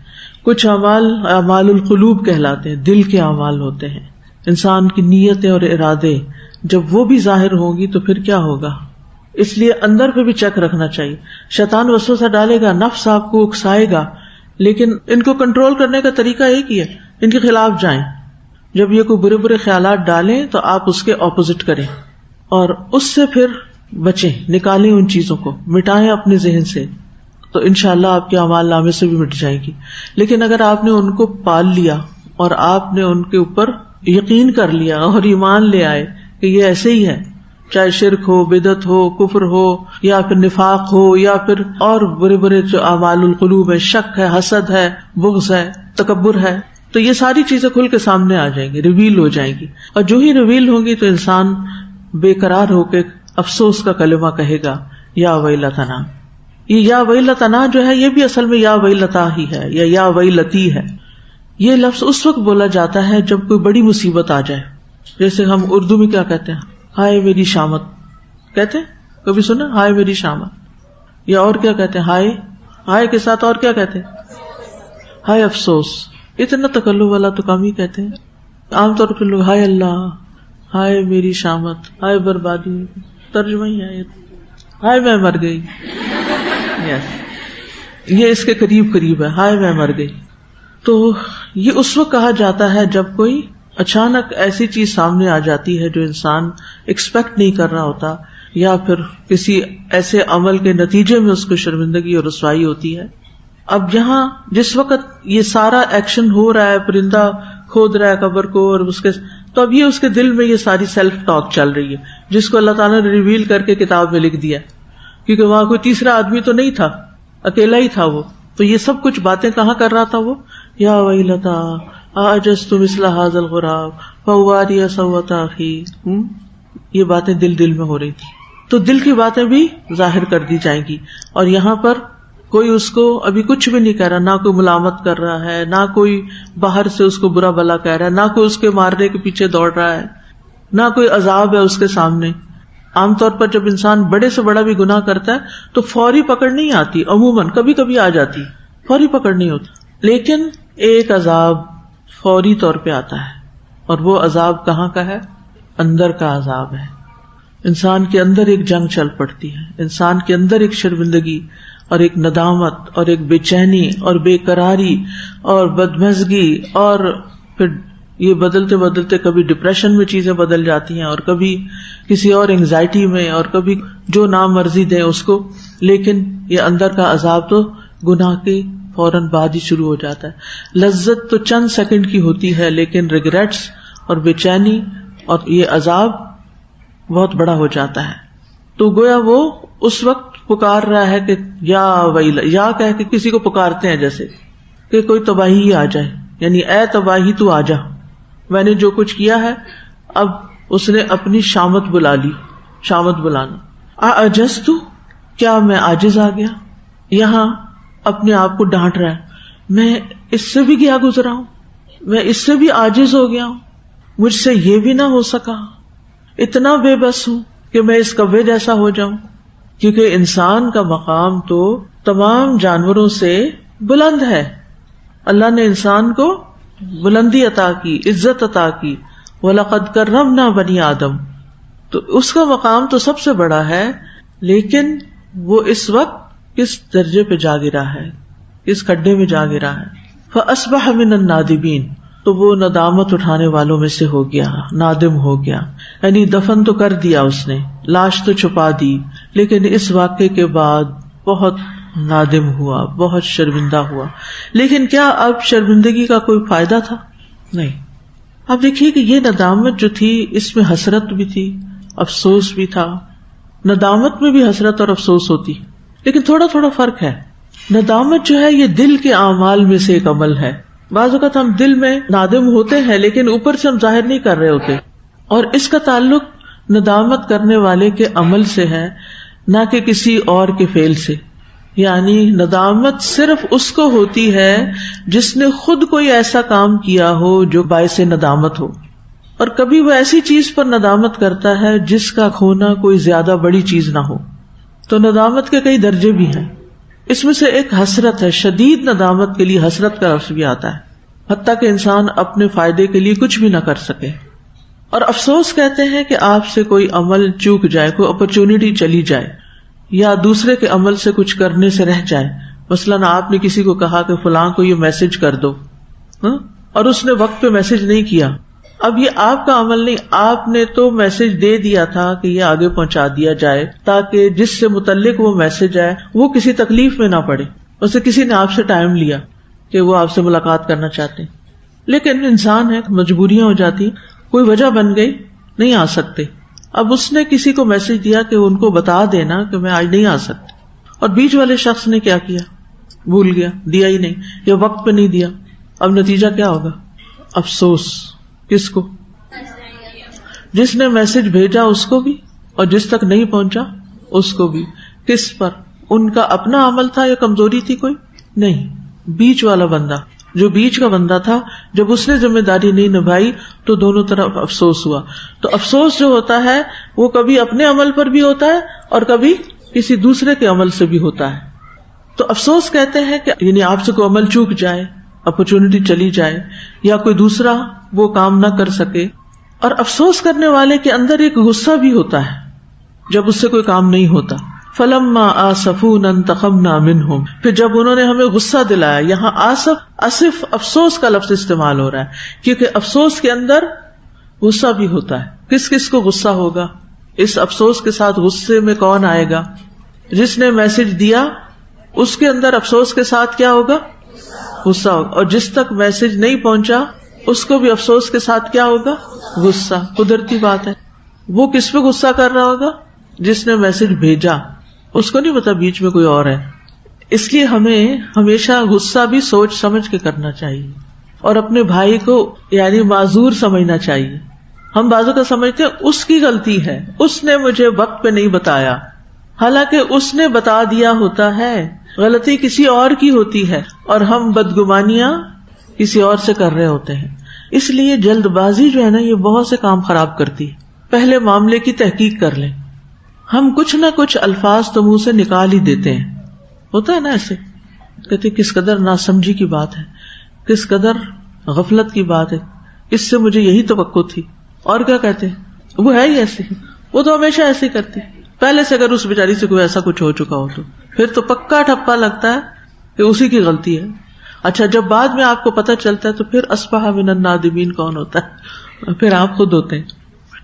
کچھ اعمال القلوب کہلاتے ہیں، دل کے اعمال ہوتے ہیں، انسان کی نیتیں اور ارادے، جب وہ بھی ظاہر ہوں گی تو پھر کیا ہوگا؟ اس لیے اندر پہ بھی چیک رکھنا چاہیے۔ شیطان وسوسہ ڈالے گا، نفس آپ کو اکسائے گا، لیکن ان کو کنٹرول کرنے کا طریقہ ایک ہی ہے، ان کے خلاف جائیں۔ جب یہ کوئی برے برے خیالات ڈالیں تو آپ اس کے اپوزٹ کریں اور اس سے پھر بچیں، نکالیں ان چیزوں کو، مٹائیں اپنے ذہن سے، تو انشاءاللہ آپ کے اعمال نامے سے بھی مٹ جائے گی۔ لیکن اگر آپ نے ان کو پال لیا اور آپ نے ان کے اوپر یقین کر لیا اور ایمان لے آئے کہ یہ ایسے ہی ہے، چاہے شرک ہو، بدعت ہو، کفر ہو، یا پھر نفاق ہو، یا پھر اور برے برے جو اعمال القلوب ہے، شک ہے، حسد ہے، بغض ہے، تکبر ہے، تو یہ ساری چیزیں کھل کے سامنے آ جائیں گی، ریویل ہو جائیں گی، اور جو ہی ریویل ہوں گی تو انسان بے قرار ہو کے افسوس کا کلمہ کہے گا، یا ویلتنا۔ یہ یا ویلتنا جو ہے یہ بھی اصل میں یا ویلتا ہی ہے یا ویلتی ہے۔ یہ لفظ اس وقت بولا جاتا ہے جب کوئی بڑی مصیبت آ جائے، جیسے ہم اردو میں کیا کہتے ہیں، ہائے میری شامت کہتے ہیں، کبھی سنا ہائے میری شامت؟ یا اور کیا کہتے ہیں، ہائے کے ساتھ اور کیا کہتے ہیں، ہائے افسوس۔ اتنا تکلف والا تو کم ہی کہتے ہیں، عام طور پر لوگ ہائے اللہ، ہائے میری شامت، ہائے بربادی، ترجمہ ہی ہے، ہائے میں مر گئی، یہ اس کے قریب قریب ہے، ہائے میں مر گئی۔ تو یہ اس وقت کہا جاتا ہے جب کوئی اچانک ایسی چیز سامنے آ جاتی ہے جو انسان ایکسپیکٹ نہیں کر رہا ہوتا، یا پھر کسی ایسے عمل کے نتیجے میں اس کو شرمندگی اور رسوائی ہوتی ہے۔ اب یہاں جس وقت یہ سارا ایکشن ہو رہا ہے، پرندہ کھود رہا ہے قبر کو اور اس کے تو اب یہ اس کے دل میں یہ ساری سیلف ٹاک چل رہی ہے جس کو اللہ تعالیٰ نے ریویل کر کے کتاب میں لکھ دیا، کیونکہ وہاں کوئی تیسرا آدمی تو نہیں تھا، اکیلا ہی تھا وہ. تو یہ سب کچھ باتیں کہاں کر رہا تھا وہ؟ یا ویلتا اعجزت مثل هذا الغراب فواری سوءة اخی. یہ باتیں دل میں ہو رہی تھی. تو دل کی باتیں بھی ظاہر کر دی جائیں گی. اور یہاں پر کوئی اس کو ابھی کچھ بھی نہیں کہہ رہا، نہ کوئی ملامت کر رہا ہے، نہ کوئی باہر سے اس کو برا بلا کہہ رہا ہے، نہ کوئی اس کے مارنے کے پیچھے دوڑ رہا ہے، نہ کوئی عذاب ہے اس کے سامنے. عام طور پر جب انسان بڑے سے بڑا بھی گناہ کرتا ہے تو فوری پکڑ نہیں آتی، عموماً کبھی کبھی آ جاتی، فوری پکڑ نہیں ہوتی. لیکن ایک عذاب فوری طور پہ آتا ہے، اور وہ عذاب کہاں کا ہے؟ اندر کا عذاب ہے. انسان کے اندر ایک جنگ چل پڑتی ہے، انسان کے اندر ایک شرمندگی اور ایک ندامت اور ایک بے چینی اور بے قراری اور بدمزگی، اور پھر یہ بدلتے بدلتے کبھی ڈپریشن میں چیزیں بدل جاتی ہیں، اور کبھی کسی اور انگزائٹی میں، اور کبھی جو نام مرضی دیں اس کو. لیکن یہ اندر کا عذاب تو گناہ کے فوراً بعد ہی شروع ہو جاتا ہے. لذت تو چند سیکنڈ کی ہوتی ہے، لیکن ریگریٹس اور بے چینی اور یہ عذاب بہت بڑا ہو جاتا ہے. تو گویا وہ اس وقت پکار رہا ہے کہ یا ویلا، یا کہہ کے کسی کو پکارتے ہیں جیسے کہ کوئی تباہی ہی آ جائے، یعنی اے تباہی تو آ جا، میں نے جو کچھ کیا ہے. اب اس نے اپنی شامت بلا لی، شامت بلانا. اعجزت، کیا میں عاجز آ گیا؟ یہاں اپنے آپ کو ڈانٹ رہا ہے، میں اس سے بھی گیا گزرا ہوں، میں اس سے بھی عاجز ہو گیا ہوں، مجھ سے یہ بھی نہ ہو سکا، اتنا بے بس ہوں کہ میں اس کوے جیسا ہو جاؤں. کیونکہ انسان کا مقام تو تمام جانوروں سے بلند ہے. اللہ نے انسان کو بلندی عطا کی، عزت عطا کی. وَلَقَدْ كَرَّمْنَا بَنِي آدم، تو اس کا مقام تو سب سے بڑا ہے. لیکن وہ اس وقت کس درجے پہ جا گرا ہے، کس کھڈے میں جا گرا ہے. فَأَصْبَحَ مِنَ النَّادِمِينَ، تو وہ ندامت اٹھانے والوں میں سے ہو گیا، نادم ہو گیا. یعنی دفن تو کر دیا اس نے، لاش تو چھپا دی، لیکن اس واقعے کے بعد بہت نادم ہوا، بہت شرمندہ ہوا. لیکن کیا اب شرمندگی کا کوئی فائدہ تھا؟ نہیں. اب دیکھیے کہ یہ ندامت جو تھی اس میں حسرت بھی تھی، افسوس بھی تھا. ندامت میں بھی حسرت اور افسوس ہوتی، لیکن تھوڑا تھوڑا فرق ہے. ندامت جو ہے یہ دل کے اعمال میں سے ایک عمل ہے. بعض اوقات ہم دل میں نادم ہوتے ہیں لیکن اوپر سے ہم ظاہر نہیں کر رہے ہوتے، اور اس کا تعلق ندامت کرنے والے کے عمل سے ہے، نہ کہ کسی اور کے فعل سے. یعنی ندامت صرف اس کو ہوتی ہے جس نے خود کوئی ایسا کام کیا ہو جو باعث ندامت ہو، اور کبھی وہ ایسی چیز پر ندامت کرتا ہے جس کا کھونا کوئی زیادہ بڑی چیز نہ ہو. تو ندامت کے کئی درجے بھی ہیں. اس میں سے ایک حسرت ہے. شدید ندامت کے لیے حسرت کا لفظ بھی آتا ہے، حتیٰ کہ انسان اپنے فائدے کے لیے کچھ بھی نہ کر سکے. اور افسوس کہتے ہیں کہ آپ سے کوئی عمل چوک جائے، کوئی اپرچونٹی چلی جائے، یا دوسرے کے عمل سے کچھ کرنے سے رہ جائے. مثلاً آپ نے کسی کو کہا کہ فلاں کو یہ میسج کر دو، اور اس نے وقت پہ میسج نہیں کیا. اب یہ آپ کا عمل نہیں، آپ نے تو میسج دے دیا تھا کہ یہ آگے پہنچا دیا جائے تاکہ جس سے متعلق وہ میسج آئے وہ کسی تکلیف میں نہ پڑے. اسے کسی نے آپ سے ٹائم لیا کہ وہ آپ سے ملاقات کرنا چاہتے ہیں، لیکن انسان ہے، مجبوریاں ہو جاتی، کوئی وجہ بن گئی، نہیں آ سکتے. اب اس نے کسی کو میسج دیا کہ ان کو بتا دینا کہ میں آج نہیں آ سکتا، اور بیچ والے شخص نے کیا کیا؟ بھول گیا، دیا ہی نہیں، یا وقت پہ نہیں دیا. اب نتیجہ کیا ہوگا؟ افسوس. کس کو؟ جس نے میسج بھیجا اس کو بھی، اور جس تک نہیں پہنچا اس کو بھی. کس پر؟ ان کا اپنا عمل تھا یا کمزوری تھی کوئی؟ نہیں، بیچ والا بندہ، جو بیچ کا بندہ تھا، جب اس نے ذمہ داری نہیں نبھائی تو دونوں طرف افسوس ہوا. تو افسوس جو ہوتا ہے وہ کبھی اپنے عمل پر بھی ہوتا ہے اور کبھی کسی دوسرے کے عمل سے بھی ہوتا ہے. تو افسوس کہتے ہیں کہ یعنی آپ سے کوئی عمل چوک جائے، اپرچونٹی چلی جائے، یا کوئی دوسرا وہ کام نہ کر سکے. اور افسوس کرنے والے کے اندر ایک غصہ بھی ہوتا ہے جب اس سے کوئی کام نہیں ہوتا. فَلَمَّا آسَفُونَا انتَقَمْنَا مِنْهُمْ، پھر جب انہوں نے ہمیں غصہ دلایا. یہاں آسف افسوس کا لفظ استعمال ہو رہا ہے، کیونکہ افسوس کے اندر غصہ بھی ہوتا ہے. کس کس کو غصہ ہوگا؟ اس افسوس کے ساتھ غصے میں کون آئے گا؟ جس نے میسج دیا اس کے اندر افسوس کے ساتھ کیا ہوگا؟ غصہ ہوگا. اور جس تک میسج نہیں پہنچا اس کو بھی افسوس کے ساتھ کیا ہوگا؟ غصہ. قدرتی بات ہے. وہ کس پہ غصہ کر رہا ہوگا؟ جس نے میسج بھیجا. اس کو نہیں پتا بیچ میں کوئی اور ہے. اس لیے ہمیں ہمیشہ غصہ بھی سوچ سمجھ کے کرنا چاہیے اور اپنے بھائی کو یعنی معذور سمجھنا چاہیے. ہم بازو کا سمجھتے ہیں اس کی غلطی ہے, اس نے مجھے وقت پہ نہیں بتایا, حالانکہ اس نے بتا دیا ہوتا ہے. غلطی کسی اور کی ہوتی ہے اور ہم بدگمانیاں کسی اور سے کر رہے ہوتے ہیں. اس لیے جلد بازی جو ہے نا یہ بہت سے کام خراب کرتی ہے. پہلے معاملے کی تحقیق کر لیں. ہم کچھ نہ کچھ الفاظ تو منہ سے نکال ہی دیتے ہیں, ہوتا ہے نا ایسے, کہتے کس قدر ناسمجھی کی بات ہے, کس قدر غفلت کی بات ہے, اس سے مجھے یہی توقع تھی. اور کیا کہتے ہیں, وہ ہے ہی ایسے, وہ تو ہمیشہ ایسے ہی کرتی. پہلے سے اگر اس بیچاری سے کوئی ایسا کچھ ہو چکا ہو تو پھر تو پکا ٹھپا لگتا ہے کہ اسی کی غلطی ہے. اچھا جب بعد میں آپ کو پتہ چلتا ہے تو پھر اصبح من النادمین کون ہوتا ہے؟ پھر آپ خود ہوتے ہیں.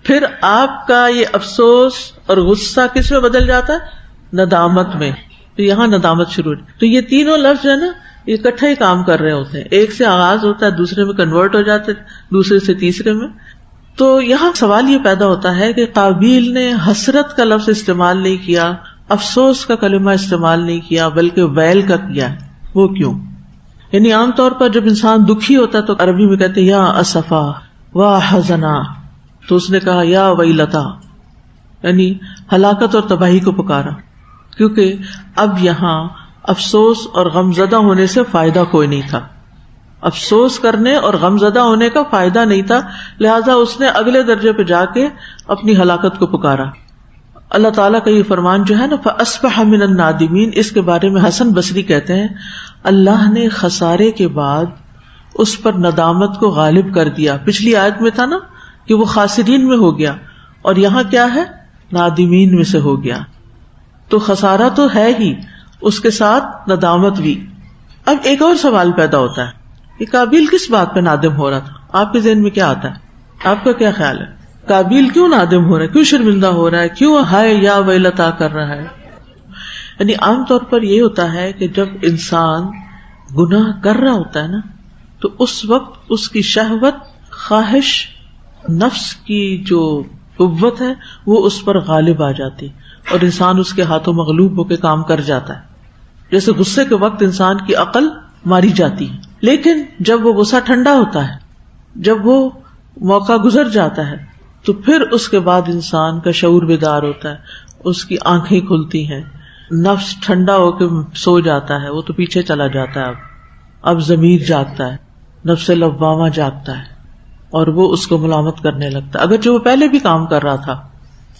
پھر آپ کا یہ افسوس اور غصہ کس میں بدل جاتا ہے؟ ندامت میں. تو یہاں ندامت شروع. تو یہ تینوں لفظ جو ہے نا یہ اکٹھا ہی کام کر رہے ہوتے ہیں. ایک سے آغاز ہوتا ہے, دوسرے میں کنورٹ ہو جاتے, دوسرے سے تیسرے میں. تو یہاں سوال یہ پیدا ہوتا ہے کہ قابیل نے حسرت کا لفظ استعمال نہیں کیا, افسوس کا کلمہ استعمال نہیں کیا, بلکہ ویل کا کیا. وہ کیوں؟ یعنی عام طور پر جب انسان دکھی ہوتا ہے تو عربی میں کہتے ہیں یا اسفا و حزنا, تو اس نے کہا یا ویلتا, یعنی ہلاکت اور تباہی کو پکارا. کیونکہ اب یہاں افسوس اور غمزدہ ہونے سے فائدہ کوئی نہیں تھا. افسوس کرنے اور غمزدہ ہونے کا فائدہ نہیں تھا, لہذا اس نے اگلے درجے پہ جا کے اپنی ہلاکت کو پکارا. اللہ تعالیٰ کا یہ فرمان جو ہے نا فَأَصْبَحَ مِنَ النَّادِمِينَ, اس کے بارے میں حسن بصری کہتے ہیں اللہ نے خسارے کے بعد اس پر ندامت کو غالب کر دیا. پچھلی آیت میں تھا نا کہ وہ خاسرین میں ہو گیا, اور یہاں کیا ہے؟ نادمین میں سے ہو گیا. تو خسارہ تو ہے ہی, اس کے ساتھ ندامت بھی. اب ایک اور سوال پیدا ہوتا ہے کہ قابیل کس بات پہ نادم ہو رہا تھا؟ آپ کے ذہن میں کیا آتا ہے؟ آپ کا کیا خیال ہے؟ قابیل کیوں نادم ہو رہا ہے, کیوں شرمندہ ہو رہا ہے, کیوں ہائے یا ویلتا کر رہا ہے؟ یعنی عام طور پر یہ ہوتا ہے کہ جب انسان گناہ کر رہا ہوتا ہے نا تو اس وقت اس کی شہوت, خواہش, نفس کی جو قوت ہے وہ اس پر غالب آ جاتی اور انسان اس کے ہاتھوں مغلوب ہو کے کام کر جاتا ہے. جیسے غصے کے وقت انسان کی عقل ماری جاتی ہے, لیکن جب وہ غصہ ٹھنڈا ہوتا ہے, جب وہ موقع گزر جاتا ہے, تو پھر اس کے بعد انسان کا شعور بیدار ہوتا ہے, اس کی آنکھیں کھلتی ہیں, نفس ٹھنڈا ہو کے سو جاتا ہے, وہ تو پیچھے چلا جاتا ہے. اب ضمیر جاگتا ہے, نفس لوامہ جاگتا ہے, اور وہ اس کو ملامت کرنے لگتا ہے. اگر جو وہ پہلے بھی کام کر رہا تھا,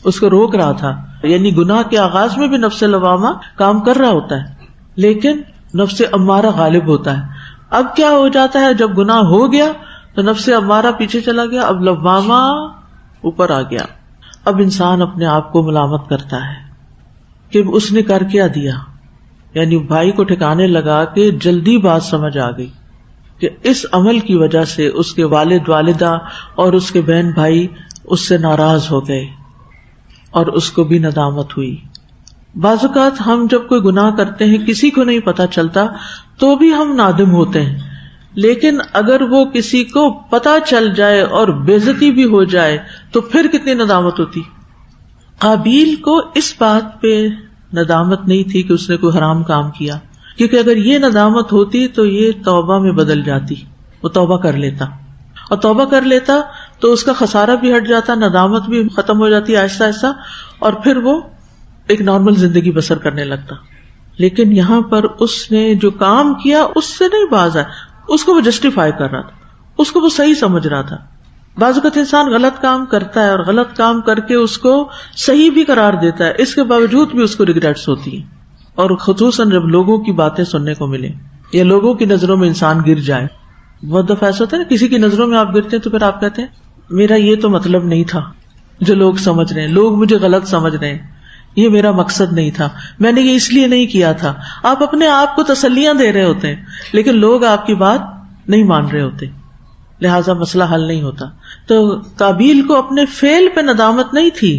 اس کو روک رہا تھا, یعنی گناہ کے آغاز میں بھی نفس لوامہ کام کر رہا ہوتا ہے, لیکن نفس امارہ غالب ہوتا ہے. اب کیا ہو جاتا ہے, جب گناہ ہو گیا تو نفس امارہ پیچھے چلا گیا, اب لوامہ اوپر آ گیا. اب انسان اپنے آپ کو ملامت کرتا ہے کہ اس نے کر کیا دیا. یعنی بھائی کو ٹھکانے لگا کہ جلدی بات سمجھ آ گئی کہ اس عمل کی وجہ سے اس کے والد والدہ اور اس کے بہن بھائی اس سے ناراض ہو گئے اور اس کو بھی ندامت ہوئی. بعض اوقات ہم جب کوئی گناہ کرتے ہیں کسی کو نہیں پتا چلتا تو بھی ہم نادم ہوتے ہیں, لیکن اگر وہ کسی کو پتا چل جائے اور بے عزتی بھی ہو جائے تو پھر کتنی ندامت ہوتی. قابیل کو اس بات پہ ندامت نہیں تھی کہ اس نے کوئی حرام کام کیا, کیونکہ اگر یہ ندامت ہوتی تو یہ توبہ میں بدل جاتی, وہ توبہ کر لیتا, اور توبہ کر لیتا تو اس کا خسارہ بھی ہٹ جاتا, ندامت بھی ختم ہو جاتی آہستہ آہستہ, اور پھر وہ ایک نارمل زندگی بسر کرنے لگتا. لیکن یہاں پر اس نے جو کام کیا اس سے نہیں باز آیا, اس کو وہ جسٹیفائی کر رہا تھا, اس کو وہ صحیح سمجھ رہا تھا. بعض اوقات انسان غلط کام کرتا ہے اور غلط کام کر کے اس کو صحیح بھی قرار دیتا ہے, اس کے باوجود بھی اس کو ریگریٹس ہوتی ہیں, اور خصوصاً جب لوگوں کی باتیں سننے کو ملے یا لوگوں کی نظروں میں انسان گر جائے. بہت دفعہ ایسا ہوتا ہے نا, کسی کی نظروں میں آپ گرتے ہیں تو پھر آپ کہتے ہیں میرا یہ تو مطلب نہیں تھا جو لوگ سمجھ رہے ہیں, لوگ مجھے غلط سمجھ رہے ہیں, یہ میرا مقصد نہیں تھا, میں نے یہ اس لیے نہیں کیا تھا. آپ اپنے آپ کو تسلیاں دے رہے ہوتے ہیں لیکن لوگ آپ کی بات نہیں مان رہے ہوتے, لہٰذا مسئلہ حل نہیں ہوتا. تو قابیل کو اپنے فعل پہ ندامت نہیں تھی,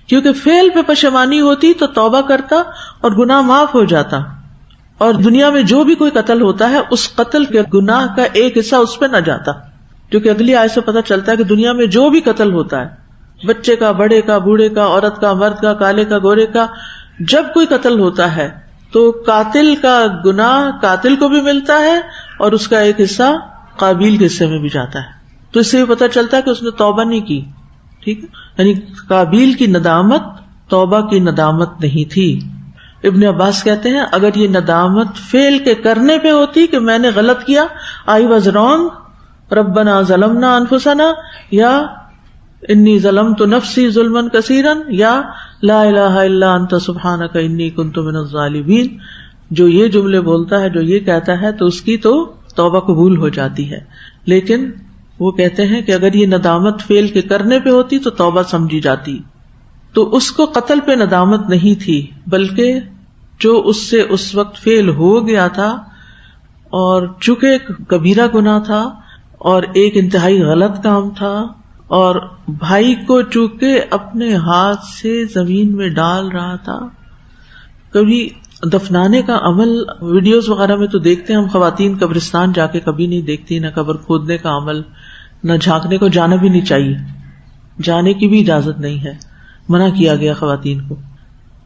کیونکہ فعل پہ پشیمانی ہوتی تو توبہ کرتا اور گناہ معاف ہو جاتا, اور دنیا میں جو بھی کوئی قتل ہوتا ہے اس قتل کے گناہ کا ایک حصہ اس پہ نہ جاتا. جو کہ اگلی آیت سے پتہ چلتا ہے کہ دنیا میں جو بھی قتل ہوتا ہے، بچے کا، بڑے کا، بوڑھے کا، عورت کا، مرد کا، کالے کا، گورے کا، جب کوئی قتل ہوتا ہے تو قاتل کا گناہ قاتل کو بھی ملتا ہے اور اس کا ایک حصہ قابیل کے حصے میں بھی جاتا ہے. تو اس سے بھی پتہ چلتا ہے کہ اس نے توبہ نہیں کی. ٹھیک ہے، یعنی قابیل کی ندامت توبہ کی ندامت نہیں تھی. ابن عباس کہتے ہیں اگر یہ ندامت فعل کے کرنے پہ ہوتی کہ میں نے غلط کیا، I was wrong، ربنا ظلمنا انفسنا، یا انی ظلمت نفسی ظلما کثیرا، یا لا الہ الا انت سبحانک انی کنت من الظالمین، جو یہ جملے بولتا ہے، جو یہ کہتا ہے، تو اس کی تو توبہ قبول ہو جاتی ہے. لیکن وہ کہتے ہیں کہ اگر یہ ندامت فعل کے کرنے پہ ہوتی تو توبہ سمجھی جاتی. تو اس کو قتل پہ ندامت نہیں تھی، بلکہ جو اس سے اس وقت فعل ہو گیا تھا، اور چونکہ ایک کبیرہ گناہ تھا اور ایک انتہائی غلط کام تھا، اور بھائی کو چونکہ اپنے ہاتھ سے زمین میں ڈال رہا تھا. کبھی دفنانے کا عمل ویڈیوز وغیرہ میں تو دیکھتے ہیں ہم، خواتین قبرستان جا کے کبھی نہیں دیکھتی، نہ قبر کھودنے کا عمل، نہ جھانکنے کو جانا بھی نہیں چاہیے، جانے کی بھی اجازت نہیں ہے، منع کیا گیا خواتین کو.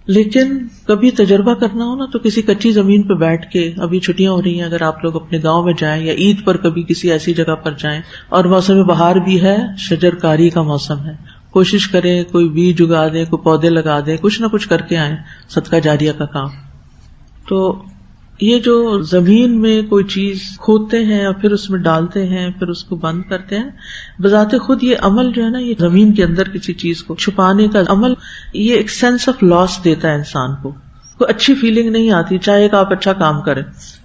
لیکن کبھی تجربہ کرنا ہو نا تو کسی کچی زمین پہ بیٹھ کے، ابھی چھٹیاں ہو رہی ہیں، اگر آپ لوگ اپنے گاؤں میں جائیں یا عید پر کبھی کسی ایسی جگہ پر جائیں، اور موسم بہار بھی ہے، شجر کاری کا موسم ہے، کوشش کریں کوئی بیج اگا دیں، کوئی پودے لگا دیں، کچھ نہ کچھ کر کے آئیں، صدقہ جاریہ کا کام. تو یہ جو زمین میں کوئی چیز کھودتے ہیں اور پھر اس میں ڈالتے ہیں، پھر اس کو بند کرتے ہیں، بذات خود یہ عمل جو ہے نا، یہ زمین کے اندر کسی چیز کو چھپانے کا عمل، یہ ایک سینس آف لاس دیتا ہے انسان کو، کوئی اچھی فیلنگ نہیں آتی چاہے کہ آپ اچھا کام کریں.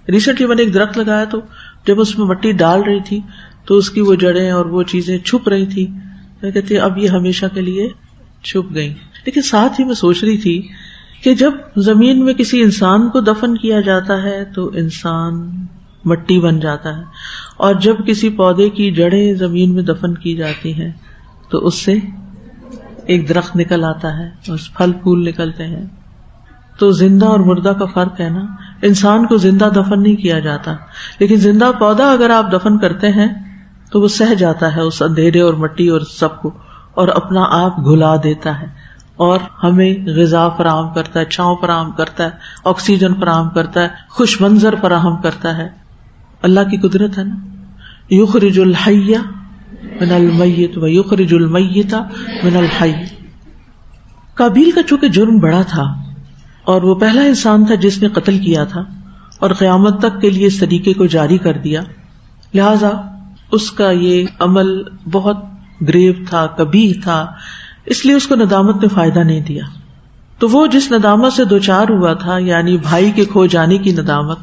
ریسنٹلی میں نے ایک درخت لگایا، تو جب اس میں مٹی ڈال رہی تھی تو اس کی وہ جڑیں اور وہ چیزیں چھپ رہی تھی، میں کہتی اب یہ ہمیشہ کے لیے چھپ گئی. لیکن ساتھ ہی میں سوچ رہی تھی کہ جب زمین میں کسی انسان کو دفن کیا جاتا ہے تو انسان مٹی بن جاتا ہے، اور جب کسی پودے کی جڑیں زمین میں دفن کی جاتی ہیں تو اس سے ایک درخت نکل آتا ہے، اس پھل پھول نکلتے ہیں. تو زندہ اور مردہ کا فرق ہے نا. انسان کو زندہ دفن نہیں کیا جاتا، لیکن زندہ پودا اگر آپ دفن کرتے ہیں تو وہ سہ جاتا ہے اس اندھیرے اور مٹی اور سب کو، اور اپنا آپ گھلا دیتا ہے، اور ہمیں غذا فراہم کرتا ہے، چھاؤں فراہم کرتا ہے، آکسیجن فراہم کرتا ہے، خوش منظر فراہم کرتا ہے. اللہ کی قدرت ہے نا. یخرج الحی من المیت و یخرج المیت من الحی. قابیل کا چونکہ جرم بڑا تھا اور وہ پہلا انسان تھا جس نے قتل کیا تھا، اور قیامت تک کے لیے اس طریقے کو جاری کر دیا، لہذا اس کا یہ عمل بہت گریو تھا، کبیح تھا، اس لیے اس کو ندامت نے فائدہ نہیں دیا. تو وہ جس ندامت سے دوچار ہوا تھا، یعنی بھائی کے کھو جانے کی ندامت،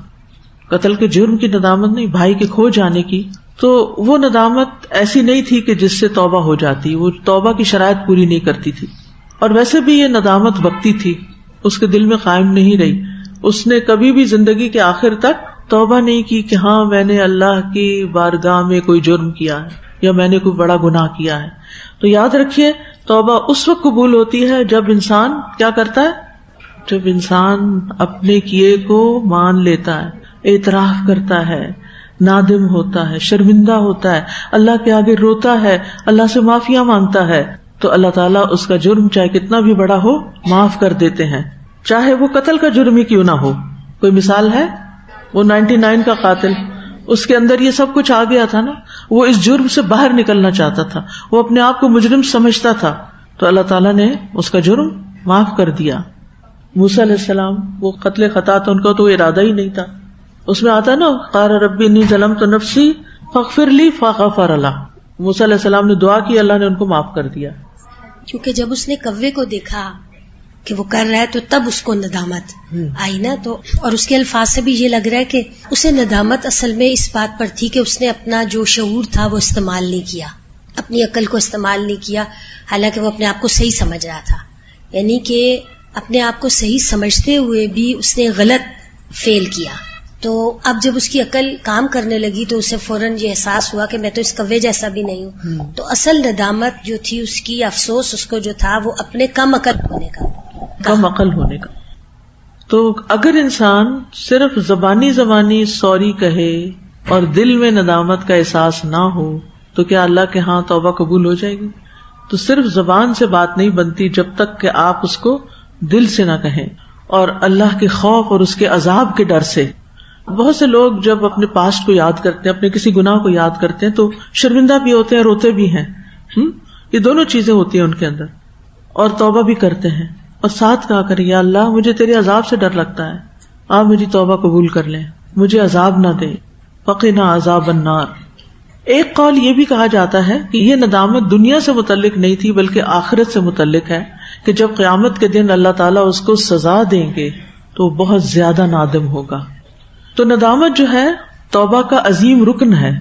قتل کے جرم کی ندامت نہیں، بھائی کے کھو جانے کی، تو وہ ندامت ایسی نہیں تھی کہ جس سے توبہ ہو جاتی، وہ توبہ کی شرائط پوری نہیں کرتی تھی. اور ویسے بھی یہ ندامت وقتی تھی، اس کے دل میں قائم نہیں رہی. اس نے کبھی بھی زندگی کے آخر تک توبہ نہیں کی کہ ہاں میں نے اللہ کی بارگاہ میں کوئی جرم کیا ہے یا میں نے کوئی بڑا گناہ کیا ہے. تو یاد رکھیے، توبہ اس وقت قبول ہوتی ہے جب انسان کیا کرتا ہے، جب انسان اپنے کیے کو مان لیتا ہے، اعتراف کرتا ہے، نادم ہوتا ہے، شرمندہ ہوتا ہے، اللہ کے آگے روتا ہے، اللہ سے معافیاں مانگتا ہے، تو اللہ تعالیٰ اس کا جرم چاہے کتنا بھی بڑا ہو معاف کر دیتے ہیں، چاہے وہ قتل کا جرم ہی کیوں نہ ہو. کوئی مثال ہے، وہ 99 کا قاتل، اس کے اندر یہ سب کچھ آ گیا تھا نا، وہ اس جرم سے باہر نکلنا چاہتا تھا، وہ اپنے آپ کو مجرم سمجھتا تھا، تو اللہ تعالیٰ نے اس کا جرم معاف کر دیا. موسیٰ علیہ السلام، وہ قتل خطا تھا، ان کا تو ارادہ ہی نہیں تھا. اس میں آتا نا، قال ربی انی ظلمت نفسی فاغفر لی فغفر لہ. موسیٰ علیہ السلام نے دعا کی، اللہ نے ان کو معاف کر دیا. کیونکہ جب اس نے کوے کو دیکھا کہ وہ کر رہا ہے تو تب اس کو ندامت آئی نا. تو اور اس کے الفاظ سے بھی یہ لگ رہا ہے کہ اسے ندامت اصل میں اس بات پر تھی کہ اس نے اپنا جو شعور تھا وہ استعمال نہیں کیا، اپنی عقل کو استعمال نہیں کیا، حالانکہ وہ اپنے آپ کو صحیح سمجھ رہا تھا. یعنی کہ اپنے آپ کو صحیح سمجھتے ہوئے بھی اس نے غلط فیل کیا. تو اب جب اس کی عقل کام کرنے لگی تو اسے فوراً یہ احساس ہوا کہ میں تو اس کوے جیسا بھی نہیں ہوں. تو اصل ندامت جو تھی اس کی، افسوس اس کو جو تھا، وہ اپنے کم عقل ہونے کا، کم عقل ہونے کا. تو اگر انسان صرف زبانی سوری کہے اور دل میں ندامت کا احساس نہ ہو تو کیا اللہ کے ہاں توبہ قبول ہو جائے گی؟ تو صرف زبان سے بات نہیں بنتی جب تک کہ آپ اس کو دل سے نہ کہیں، اور اللہ کے خوف اور اس کے عذاب کے ڈر سے. بہت سے لوگ جب اپنے پاسٹ کو یاد کرتے ہیں، اپنے کسی گناہ کو یاد کرتے ہیں، تو شرمندہ بھی ہوتے ہیں، روتے بھی ہیں. یہ دونوں چیزیں ہوتی ہیں ان کے اندر، اور توبہ بھی کرتے ہیں، اور ساتھ کہا کریں یا اللہ مجھے تیرے عذاب سے ڈر لگتا ہے، آپ میری توبہ قبول کر لیں، مجھے عذاب نہ دیں، فقنا عذاب النار. ایک قول یہ بھی کہا جاتا ہے کہ یہ ندامت دنیا سے متعلق نہیں تھی بلکہ آخرت سے متعلق ہے، کہ جب قیامت کے دن اللہ تعالیٰ اس کو سزا دیں گے تو بہت زیادہ نادم ہوگا. تو ندامت جو ہے توبہ کا عظیم رکن ہے،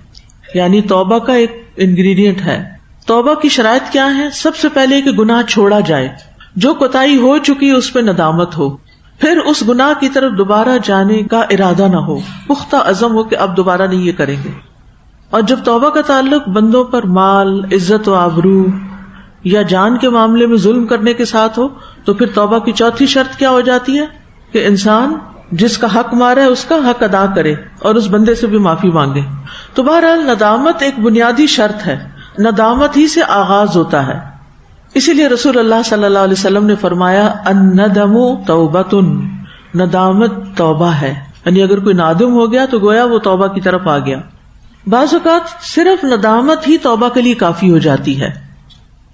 یعنی توبہ کا ایک انگریڈینٹ ہے. توبہ کی شرائط کیا ہیں؟ سب سے پہلے کہ گناہ چھوڑا جائے، جو کوتاہی ہو چکی اس پہ ندامت ہو، پھر اس گناہ کی طرف دوبارہ جانے کا ارادہ نہ ہو، پختہ عزم ہو کہ اب دوبارہ نہیں یہ کریں گے. اور جب توبہ کا تعلق بندوں پر مال، عزت و آبرو یا جان کے معاملے میں ظلم کرنے کے ساتھ ہو تو پھر توبہ کی چوتھی شرط کیا ہو جاتی ہے کہ انسان جس کا حق مارا ہے اس کا حق ادا کرے اور اس بندے سے بھی معافی مانگے. تو بہرحال ندامت ایک بنیادی شرط ہے، ندامت ہی سے آغاز ہوتا ہے. اسی لیے رسول اللہ صلی اللہ علیہ وسلم نے فرمایا الندم توبۃ، ندامت توبہ ہے. یعنی اگر کوئی نادم ہو گیا تو گویا وہ توبہ کی طرف آ گیا. بعض اوقات صرف ندامت ہی توبہ کے لیے کافی ہو جاتی ہے،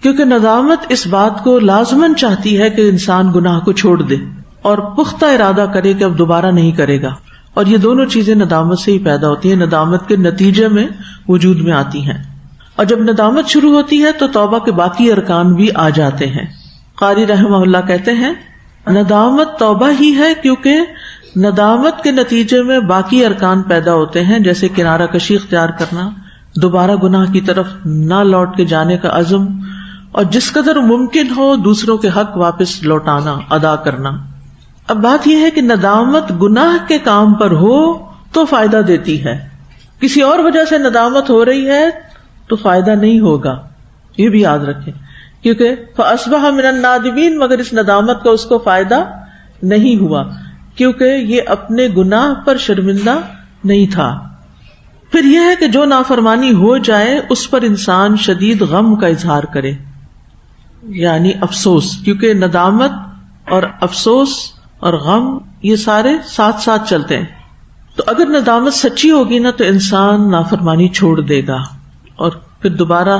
کیونکہ ندامت اس بات کو لازماً چاہتی ہے کہ انسان گناہ کو چھوڑ دے اور پختہ ارادہ کرے کہ اب دوبارہ نہیں کرے گا. اور یہ دونوں چیزیں ندامت سے ہی پیدا ہوتی ہیں، ندامت کے نتیجے میں وجود میں آتی ہیں. اور جب ندامت شروع ہوتی ہے تو توبہ کے باقی ارکان بھی آ جاتے ہیں. قاری رحمہ اللہ کہتے ہیں ندامت توبہ ہی ہے، کیونکہ ندامت کے نتیجے میں باقی ارکان پیدا ہوتے ہیں، جیسے کنارہ کشی اختیار کرنا، دوبارہ گناہ کی طرف نہ لوٹ کے جانے کا عزم، اور جس قدر ممکن ہو دوسروں کے حق واپس لوٹانا، ادا کرنا. اب بات یہ ہے کہ ندامت گناہ کے کام پر ہو تو فائدہ دیتی ہے، کسی اور وجہ سے ندامت ہو رہی ہے تو فائدہ نہیں ہوگا، یہ بھی یاد رکھیں. کیونکہ فَأَصْبَحَ مِنَ النَّادِمِينَ، مگر اس ندامت کا اس کو فائدہ نہیں ہوا، کیونکہ یہ اپنے گناہ پر شرمندہ نہیں تھا. پھر یہ ہے کہ جو نافرمانی ہو جائے اس پر انسان شدید غم کا اظہار کرے، یعنی افسوس، کیونکہ ندامت اور افسوس اور غم یہ سارے ساتھ ساتھ چلتے ہیں. تو اگر ندامت سچی ہوگی نا تو انسان نافرمانی چھوڑ دے گا اور پھر دوبارہ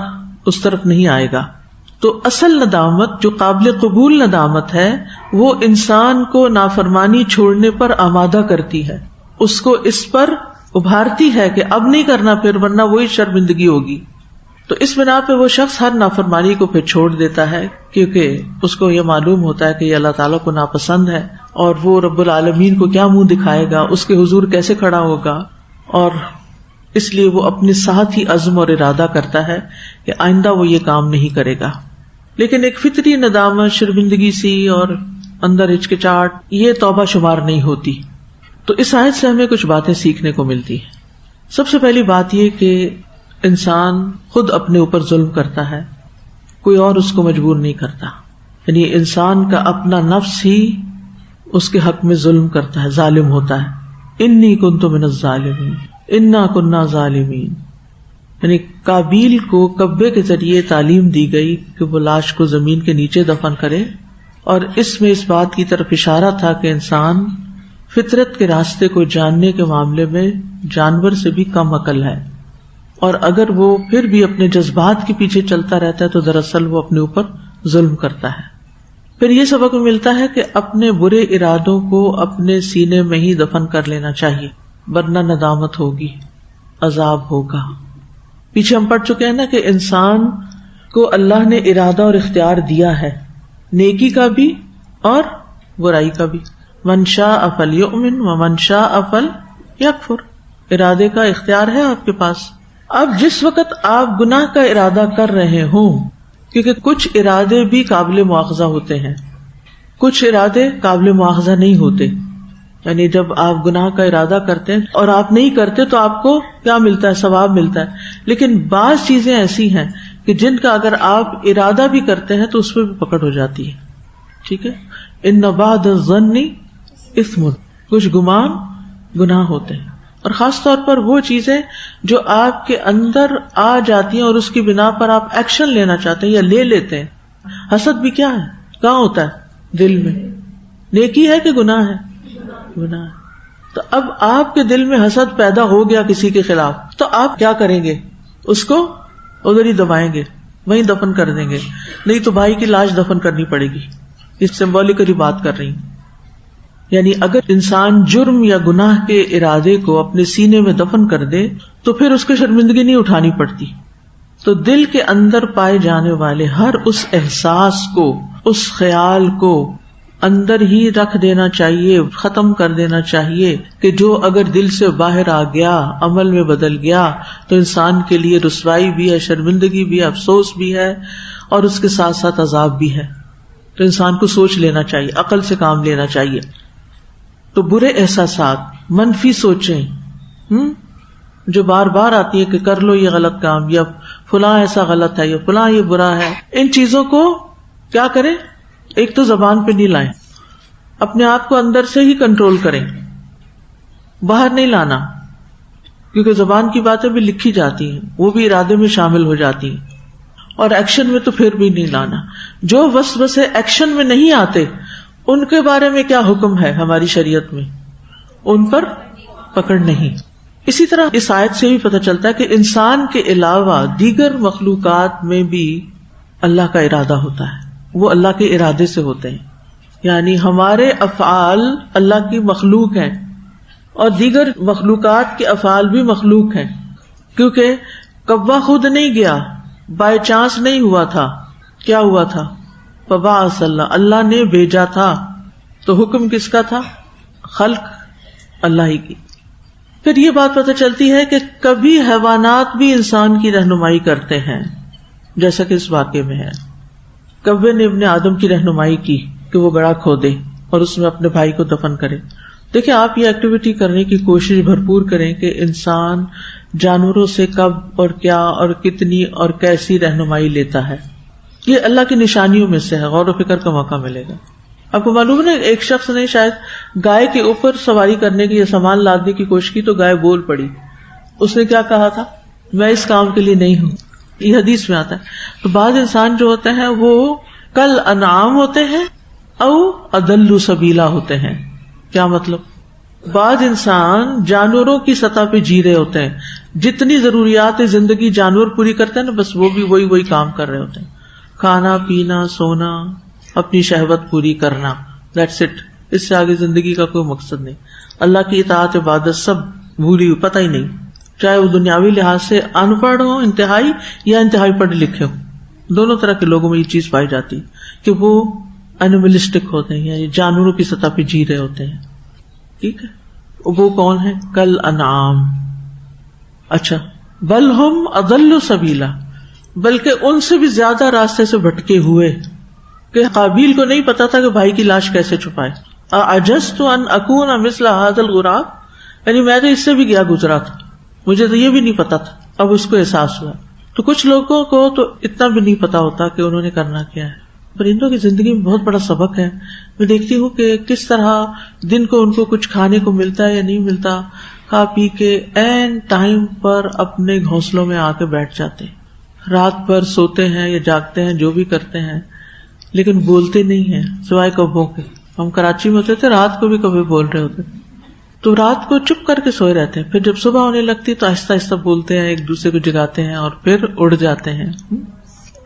اس طرف نہیں آئے گا. تو اصل ندامت جو قابل قبول ندامت ہے وہ انسان کو نافرمانی چھوڑنے پر آمادہ کرتی ہے، اس کو اس پر ابھارتی ہے کہ اب نہیں کرنا پھر، ورنہ وہی شرمندگی ہوگی. تو اس بنا پہ وہ شخص ہر نافرمانی کو پھر چھوڑ دیتا ہے، کیونکہ اس کو یہ معلوم ہوتا ہے کہ یہ اللہ تعالیٰ کو ناپسند ہے اور وہ رب العالمین کو کیا منہ دکھائے گا، اس کے حضور کیسے کھڑا ہوگا. اور اس لیے وہ اپنے ساتھ ہی عزم اور ارادہ کرتا ہے کہ آئندہ وہ یہ کام نہیں کرے گا. لیکن ایک فطری ندامت، شرمندگی سی اور اندر ہچکچاہٹ، یہ توبہ شمار نہیں ہوتی. تو اس آیت سے ہمیں کچھ باتیں سیکھنے کو ملتی ہیں. سب سے پہلی بات یہ کہ انسان خود اپنے اوپر ظلم کرتا ہے، کوئی اور اس کو مجبور نہیں کرتا. یعنی انسان کا اپنا نفس ہی اس کے حق میں ظلم کرتا ہے، ظالم ہوتا ہے. انی کنت من الظالمین، انا کنا ظالمین. یعنی قابیل کو کبے کے ذریعے تعلیم دی گئی کہ وہ لاش کو زمین کے نیچے دفن کرے، اور اس میں اس بات کی طرف اشارہ تھا کہ انسان فطرت کے راستے کو جاننے کے معاملے میں جانور سے بھی کم عقل ہے، اور اگر وہ پھر بھی اپنے جذبات کے پیچھے چلتا رہتا ہے تو دراصل وہ اپنے اوپر ظلم کرتا ہے. پھر یہ سبق ملتا ہے کہ اپنے برے ارادوں کو اپنے سینے میں ہی دفن کر لینا چاہیے، ورنہ ندامت ہوگی، عذاب ہوگا. پیچھے ہم پڑھ چکے ہیں نا کہ انسان کو اللہ نے ارادہ اور اختیار دیا ہے، نیکی کا بھی اور برائی کا بھی. من شاء فلیؤمن ومن شاء فلیکفر. ارادے کا اختیار ہے آپ کے پاس. اب جس وقت آپ گناہ کا ارادہ کر رہے ہوں، کیونکہ کچھ ارادے بھی قابل مواخذہ ہوتے ہیں، کچھ ارادے قابل مواخذہ نہیں ہوتے. یعنی جب آپ گناہ کا ارادہ کرتے ہیں اور آپ نہیں کرتے تو آپ کو کیا ملتا ہے؟ ثواب ملتا ہے. لیکن بعض چیزیں ایسی ہیں کہ جن کا اگر آپ ارادہ بھی کرتے ہیں تو اس پہ بھی پکڑ ہو جاتی ہے. ٹھیک ہے، ان بعد الظن اثم، کچھ گمان گناہ ہوتے ہیں. اور خاص طور پر وہ چیزیں جو آپ کے اندر آ جاتی ہیں اور اس کی بنا پر آپ ایکشن لینا چاہتے ہیں یا لے لیتے ہیں. حسد بھی کیا ہے؟ کہاں ہوتا ہے؟ دل میں. نیکی ہے کہ گناہ ہے؟ گناہ ہے. تو اب آپ کے دل میں حسد پیدا ہو گیا کسی کے خلاف، تو آپ کیا کریں گے؟ اس کو ادھر ہی دبائیں گے، وہیں دفن کر دیں گے. نہیں تو بھائی کی لاش دفن کرنی پڑے گی. اس سمبولکلی بات کر رہی ہوں. یعنی اگر انسان جرم یا گناہ کے ارادے کو اپنے سینے میں دفن کر دے تو پھر اس کو شرمندگی نہیں اٹھانی پڑتی. تو دل کے اندر پائے جانے والے ہر اس احساس کو، اس خیال کو اندر ہی رکھ دینا چاہیے، ختم کر دینا چاہیے کہ جو اگر دل سے باہر آ گیا، عمل میں بدل گیا تو انسان کے لیے رسوائی بھی ہے، شرمندگی بھی ہے، افسوس بھی ہے اور اس کے ساتھ ساتھ عذاب بھی ہے. تو انسان کو سوچ لینا چاہیے، عقل سے کام لینا چاہیے. تو برے احساسات، منفی سوچیں جو بار بار آتی ہے کہ کر لو یہ غلط کام، یا فلاں ایسا غلط ہے، یا فلاں یہ برا ہے، ان چیزوں کو کیا کریں؟ ایک تو زبان پہ نہیں لائیں، اپنے آپ کو اندر سے ہی کنٹرول کریں، باہر نہیں لانا، کیونکہ زبان کی باتیں بھی لکھی جاتی ہیں، وہ بھی ارادے میں شامل ہو جاتی ہیں. اور ایکشن میں تو پھر بھی نہیں لانا. جو وسوسے ایکشن میں نہیں آتے ان کے بارے میں کیا حکم ہے ہماری شریعت میں؟ ان پر پکڑ نہیں. اسی طرح اس آیت سے بھی پتہ چلتا ہے کہ انسان کے علاوہ دیگر مخلوقات میں بھی اللہ کا ارادہ ہوتا ہے، وہ اللہ کے ارادے سے ہوتے ہیں. یعنی ہمارے افعال اللہ کی مخلوق ہیں اور دیگر مخلوقات کے افعال بھی مخلوق ہیں، کیونکہ کبا خود نہیں گیا، بائی چانس نہیں ہوا تھا. کیا ہوا تھا؟ فبعث اللہ، اللہ نے بھیجا تھا. تو حکم کس کا تھا؟ خلق اللہ ہی کی. پھر یہ بات پتہ چلتی ہے کہ کبھی حیوانات بھی انسان کی رہنمائی کرتے ہیں، جیسا کہ اس واقعے میں ہے. کوے نے ابن آدم کی رہنمائی کی کہ وہ گڑھا کھودے اور اس میں اپنے بھائی کو دفن کرے. دیکھیں آپ یہ ایکٹیویٹی کرنے کی کوشش بھرپور کریں کہ انسان جانوروں سے کب اور کیا اور کتنی اور کیسی رہنمائی لیتا ہے. یہ اللہ کی نشانیوں میں سے ہے، غور و فکر کا موقع ملے گا. آپ کو معلوم ہے ایک شخص نے شاید گائے کے اوپر سواری کرنے کی یا سامان لادنے کی کوشش کی تو گائے بول پڑی. اس نے کیا کہا تھا؟ میں اس کام کے لیے نہیں ہوں. یہ حدیث میں آتا ہے. تو بعض انسان جو ہوتے ہیں وہ کل انعام ہوتے ہیں او اضل سبیلا ہوتے ہیں. کیا مطلب؟ بعض انسان جانوروں کی سطح پہ جی رہے ہوتے ہیں، جتنی ضروریات زندگی جانور پوری کرتے ہیں نا، بس وہ بھی وہی کام کر رہے ہوتے ہیں. کھانا پینا سونا، اپنی شہوت پوری کرنا، دیٹس اٹ. اس سے آگے زندگی کا کوئی مقصد نہیں. اللہ کی اطاعت عبادت سب بھولی ہوئی، پتہ ہی نہیں، چاہے وہ دنیاوی لحاظ سے ان پڑھ ہو انتہائی یا انتہائی پڑھے لکھے ہو. دونوں طرح کے لوگوں میں یہ چیز پائی جاتی کہ وہ اینیملسٹک ہوتے ہیں، یعنی جانوروں کی سطح پہ جی رہے ہوتے ہیں. ٹھیک ہے. وہ کون ہے؟ کل انعام. اچھا، بل ہم اضل سبیلا، بلکہ ان سے بھی زیادہ راستے سے بھٹکے ہوئے کہ قابیل کو نہیں پتا تھا کہ بھائی کی لاش کیسے چھپائے. اعجزت ان اکون مثل هذا الغراب، یعنی میں تو اس سے بھی گیا گزرا تھا، مجھے تو یہ بھی نہیں پتا تھا، اب اس کو احساس ہوا. تو کچھ لوگوں کو تو اتنا بھی نہیں پتا ہوتا کہ انہوں نے کرنا کیا ہے. پرندوں کی زندگی میں بہت بڑا سبق ہے. میں دیکھتی ہوں کہ کس طرح دن کو ان کو کچھ کھانے کو ملتا ہے یا نہیں ملتا، کھا پی کے عین ٹائم پر اپنے گھونسلوں میں آ کے بیٹھ جاتے ہیں. رات بھر سوتے ہیں یا جاگتے ہیں، جو بھی کرتے ہیں، لیکن بولتے نہیں ہیں سوائے کبوں کے. ہم کراچی میں ہوتے تھے، رات کو بھی کبھی بول رہے ہوتے تھے، تو رات کو چپ کر کے سوئے رہتے ہیں. پھر جب صبح ہونے لگتی تو آہستہ آہستہ بولتے ہیں، ایک دوسرے کو جگاتے ہیں اور پھر اڑ جاتے ہیں.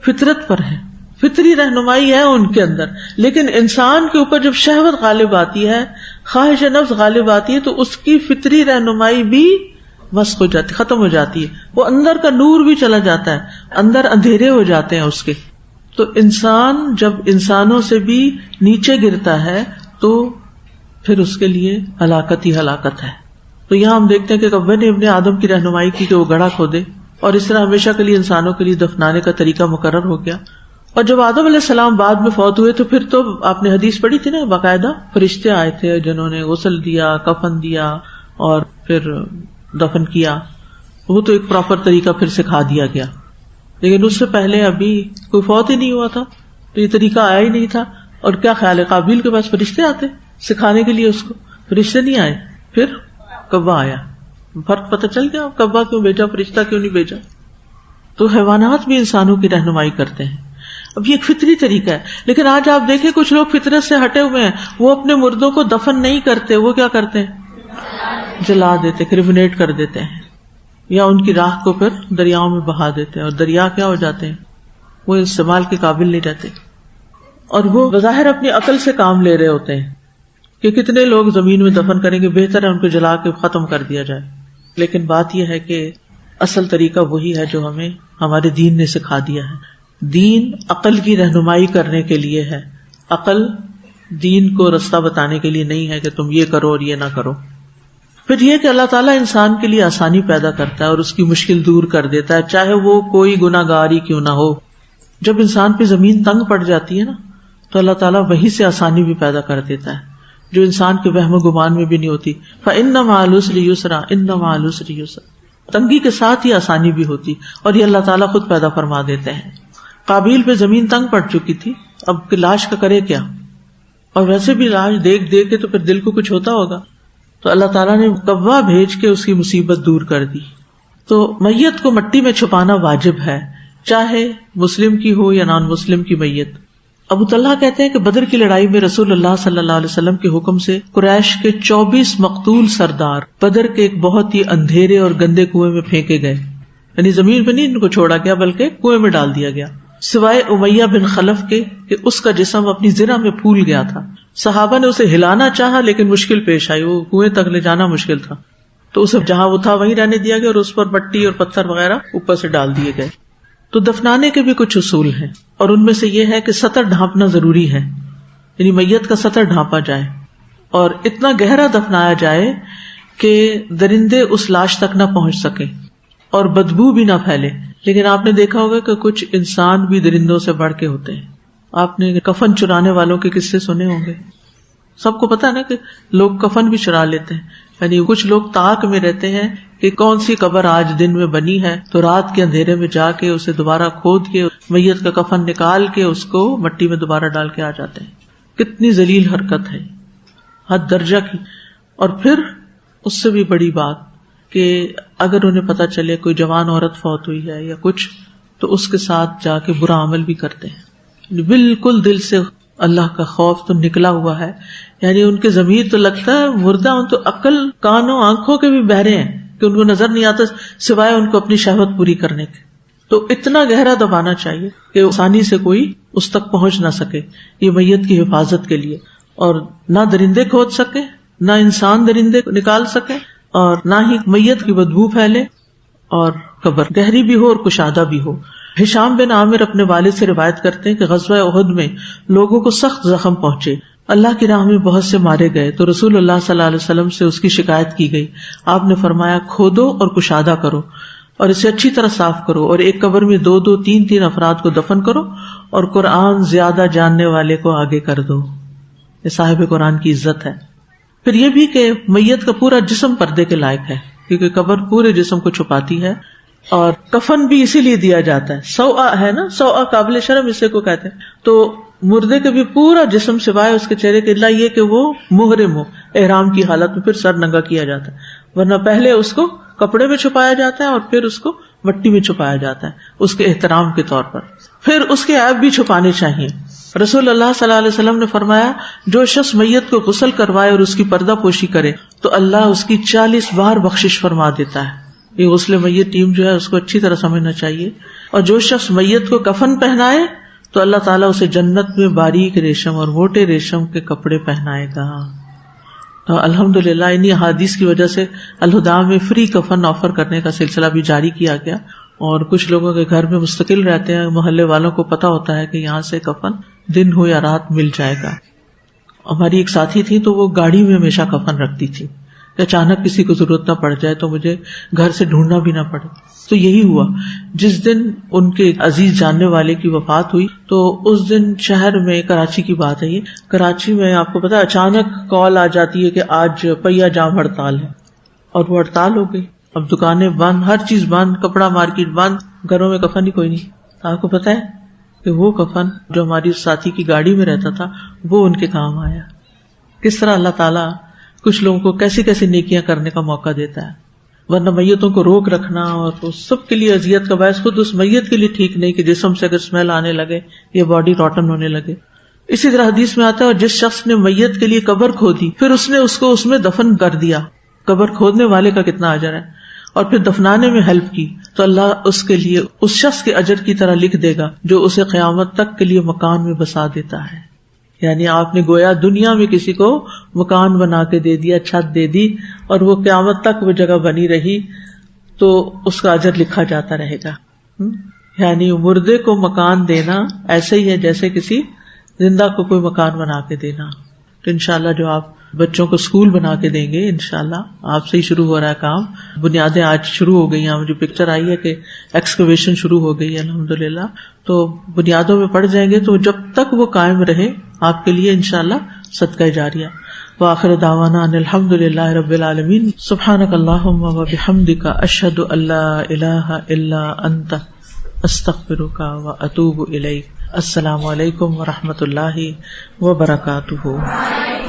فطرت پر ہے، فطری رہنمائی ہے ان کے اندر. لیکن انسان کے اوپر جب شہوت غالب آتی ہے، خواہش نفس غالب آتی ہے، تو اس کی فطری رہنمائی بھی مسخ ہو جاتی، ختم ہو جاتی ہے. وہ اندر کا نور بھی چلا جاتا ہے، اندر اندھیرے ہو جاتے ہیں اس کے. تو انسان جب انسانوں سے بھی نیچے گرتا ہے تو پھر اس کے لیے ہلاکت ہی ہلاکت ہے. تو یہاں ہم دیکھتے ہیں کہ کبے نے ابن آدم کی رہنمائی کی کہ وہ گڑھا کھودے، اور اس طرح ہمیشہ کے لیے انسانوں کے لیے دفنانے کا طریقہ مقرر ہو گیا. اور جب آدم علیہ السلام بعد میں فوت ہوئے تو پھر تو آپ نے حدیث پڑھی تھی نا، باقاعدہ فرشتے آئے تھے جنہوں نے غسل دیا، کفن دیا اور پھر دفن کیا. وہ تو ایک پراپر طریقہ پھر سکھا دیا گیا. لیکن اس سے پہلے ابھی کوئی فوت ہی نہیں ہوا تھا تو یہ طریقہ آیا ہی نہیں تھا. اور کیا خیال ہے، قابیل کے پاس فرشتے آتے سکھانے کے لیے؟ اس کو فرشتے نہیں آئے، پھر کبا آیا. فرق پتہ چل گیا، کعبہ کیوں بھیجا، فرشتہ کیوں نہیں بھیجا. تو حیوانات بھی انسانوں کی رہنمائی کرتے ہیں. اب یہ ایک فطری طریقہ ہے. لیکن آج آپ دیکھیں کچھ لوگ فطرت سے ہٹے ہوئے ہیں، وہ اپنے مردوں کو دفن نہیں کرتے، وہ کیا کرتے ہیں؟ جلا دیتے، کریمنیٹ کر دیتے ہیں، یا ان کی راکھ کو پھر دریاؤں میں بہا دیتے ہیں، اور دریا کیا ہو جاتے ہیں، وہ استعمال کے قابل نہیں رہتے. اور وہ بظاہر اپنی عقل سے کام لے رہے ہوتے ہیں کہ کتنے لوگ زمین میں دفن کریں گے، بہتر ہے ان کو جلا کے ختم کر دیا جائے. لیکن بات یہ ہے کہ اصل طریقہ وہی ہے جو ہمیں ہمارے دین نے سکھا دیا ہے. دین عقل کی رہنمائی کرنے کے لیے ہے، عقل دین کو رستہ بتانے کے لیے نہیں ہے کہ تم یہ کرو اور یہ نہ کرو. پھر یہ کہ اللہ تعالیٰ انسان کے لیے آسانی پیدا کرتا ہے اور اس کی مشکل دور کر دیتا ہے، چاہے وہ کوئی گناہ گاری کیوں نہ ہو. جب انسان پہ زمین تنگ پڑ جاتی ہے نا، تو اللہ تعالیٰ وہی سے آسانی بھی پیدا کر دیتا ہے جو انسان کے وہم و گمان میں بھی نہیں ہوتی. فَإِنَّ مَعَ الْعُسْرِ يُسْرًا إِنَّ مَعَ الْعُسْرِ يُسْرًا. تنگی کے ساتھ ہی آسانی بھی ہوتی، اور یہ اللہ تعالیٰ خود پیدا فرما دیتے ہیں. قابیل پہ زمین تنگ پڑ چکی تھی، اب لاش کا کرے کیا؟ اور ویسے بھی لاش دیکھ دیکھ کے تو پھر دل کو کچھ ہوتا ہوگا، تو اللہ تعالیٰ نے کوا بھیج کے اس کی مصیبت دور کر دی. تو میت کو مٹی میں چھپانا واجب ہے، چاہے مسلم کی ہو یا نان مسلم کی میت. ابو طلحہ کہتے ہیں کہ بدر کی لڑائی میں رسول اللہ صلی اللہ علیہ وسلم کے حکم سے قریش کے 24 مقتول سردار بدر کے ایک بہت ہی اندھیرے اور گندے کنویں میں پھینکے گئے. یعنی زمین پہ نہیں ان کو چھوڑا گیا بلکہ کنویں میں ڈال دیا گیا، سوائے امیہ بن خلف کے کہ اس کا جسم اپنی زرہ میں پھول گیا تھا. صحابہ نے اسے ہلانا چاہا لیکن مشکل پیش آئی، وہ کنویں تک لے جانا مشکل تھا، تو اسے جہاں وہ تھا وہیں رہنے دیا گیا اور اس پر مٹی اور پتھر وغیرہ اوپر سے ڈال دیے گئے. تو دفنانے کے بھی کچھ اصول ہیں، اور ان میں سے یہ ہے کہ سطر ڈھانپنا ضروری ہے، یعنی میت کا سطر ڈھانپا جائے اور اتنا گہرا دفنایا جائے کہ درندے اس لاش تک نہ پہنچ سکیں اور بدبو بھی نہ پھیلے. لیکن آپ نے دیکھا ہوگا کہ کچھ انسان بھی درندوں سے بڑھ کے ہوتے ہیں. آپ نے کفن چرانے والوں کے قصے سنے ہوں گے، سب کو پتا ہے نا کہ لوگ کفن بھی چرا لیتے ہیں. یعنی کچھ لوگ تاک میں رہتے ہیں کہ کون سی قبر آج دن میں بنی ہے، تو رات کے اندھیرے میں جا کے اسے دوبارہ کھود کے میت کا کفن نکال کے اس کو مٹی میں دوبارہ ڈال کے آ جاتے ہیں. کتنی ذلیل حرکت ہے، حد درجہ کی. اور پھر اس سے بھی بڑی بات کہ اگر انہیں پتا چلے کوئی جوان عورت فوت ہوئی ہے یا کچھ، تو اس کے ساتھ جا کے برا عمل بھی کرتے ہیں. بالکل دل سے اللہ کا خوف تو نکلا ہوا ہے، یعنی ان کے ضمیر تو لگتا ہے مردہ، ان تو عقل کانوں آنکھوں کے بھی بہرے ہیں کہ ان کو نظر نہیں آتا سوائے ان کو اپنی شہوت پوری کرنے کے. تو اتنا گہرا دبانا چاہیے کہ آسانی سے کوئی اس تک پہنچ نہ سکے، یہ میت کی حفاظت کے لیے. اور نہ درندے کھود سکے، نہ انسان درندے نکال سکے، اور نہ ہی میت کی بدبو پھیلے، اور قبر گہری بھی ہو اور کشادہ بھی ہو. ہشام بن عامر اپنے والد سے روایت کرتے ہیں کہ غزوہ احد میں لوگوں کو سخت زخم پہنچے، اللہ کی راہ میں بہت سے مارے گئے، تو رسول اللہ صلی اللہ علیہ وسلم سے اس کی شکایت کی گئی. آپ نے فرمایا کھودو اور کشادہ کرو اور اسے اچھی طرح صاف کرو، اور ایک قبر میں 2-2 3-3 افراد کو دفن کرو، اور قرآن زیادہ جاننے والے کو آگے کر دو. یہ صاحب قرآن کی عزت ہے. پھر یہ بھی کہ میت کا پورا جسم پردے کے لائق ہے، کیونکہ قبر پورے جسم کو چھپاتی ہے. اور کفن بھی اسی لیے دیا جاتا ہے، سوآ ہے نا، سوآ قابل شرم اسے کو کہتے ہیں. تو مردے کے بھی پورا جسم سوائے اس کے چہرے کے، اللہ یہ کہ وہ محرم ہو، احرام کی حالت میں، پھر سر ننگا کیا جاتا ہے، ورنہ پہلے اس کو کپڑے میں چھپایا جاتا ہے اور پھر اس کو مٹی میں چھپایا جاتا ہے اس کے احترام کے طور پر. پھر اس کے عیب بھی چھپانے چاہیے. رسول اللہ صلی اللہ علیہ وسلم نے فرمایا جو شخص میت کو غسل کروائے اور اس کی پردہ پوشی کرے تو اللہ اس کی 40 بار بخشش فرما دیتا ہے. یہ غسل میت ٹیم جو ہے اس کو اچھی طرح سمجھنا چاہیے. اور جو شخص میت کو کفن پہنائے تو اللہ تعالیٰ اسے جنت میں باریک ریشم اور موٹے ریشم کے کپڑے پہنائے گا. تو الحمدللہ انہی احادیث کی وجہ سے الہدیٰ میں فری کفن آفر کرنے کا سلسلہ بھی جاری کیا گیا، اور کچھ لوگوں کے گھر میں مستقل رہتے ہیں، محلے والوں کو پتا ہوتا ہے کہ یہاں سے کفن دن ہو یا رات مل جائے گا. ہماری ایک ساتھی تھی تو وہ گاڑی میں ہمیشہ کفن رکھتی تھی کہ اچانک کسی کو ضرورت نہ پڑ جائے تو مجھے گھر سے ڈھونڈنا بھی نہ پڑے. تو یہی ہوا جس دن ان کے عزیز جاننے والے کی وفات ہوئی، تو اس دن شہر میں، کراچی کی بات ہے یہ، کراچی میں آپ کو پتا اچانک کال آ جاتی ہے کہ آج پہیا جام ہڑتال ہے، اور وہ ہڑتال ہو گئی. اب دکانیں بند، ہر چیز بند، کپڑا مارکیٹ بند، گھروں میں کفن ہی کوئی نہیں. آپ کو پتا ہے کہ وہ کفن جو ہماری ساتھی کی گاڑی میں رہتا تھا وہ ان کے کام آیا. کس طرح اللہ تعالیٰ کچھ لوگوں کو کیسی کیسی نیکیاں کرنے کا موقع دیتا ہے. ورنہ میتوں کو روک رکھنا اور اس سب کے لیے اذیت کا باعث خود اس میت کے لیے ٹھیک نہیں کہ جسم سے اگر اسمیل آنے لگے یا باڈی روٹن ہونے لگے. اسی طرح حدیث میں آتا ہے اور جس شخص نے میت کے لیے قبر کھودی پھر اس نے اس کو اس میں دفن کر دیا, قبر کھودنے والے کا کتنا اجر ہے, اور پھر دفنانے میں ہیلپ کی, تو اللہ اس کے لیے اس شخص کے اجر کی طرح لکھ دے گا جو اسے قیامت تک کے لیے مکان میں بسا دیتا ہے. یعنی آپ نے گویا دنیا میں کسی کو مکان بنا کے دے دیا, چھت دے دی, اور وہ قیامت تک وہ جگہ بنی رہی تو اس کا اجر لکھا جاتا رہے گا. یعنی مردے کو مکان دینا ایسے ہی ہے جیسے کسی زندہ کو کوئی مکان بنا کے دینا. تو انشاءاللہ جو آپ بچوں کو اسکول بنا کے دیں گے, انشاءاللہ آپ سے ہی شروع ہو رہا ہے کام, بنیادیں آج شروع ہو گئی ہیں. مجھے پکچر آئی ہے کہ ایکسکیویشن شروع ہو گئی ہے الحمدللہ, تو بنیادوں میں پڑ جائیں گے تو جب تک وہ قائم رہے آپ کے لیے انشاءاللہ صدقہ جاریہ. وآخر دعوانا ان الحمدللہ رب العالمین. سبحانک اللہم وبحمدک اشہد ان لا الہ الا انت استغفرک واتوب الیک. السلام علیکم ورحمۃ اللہ وبرکاتہ.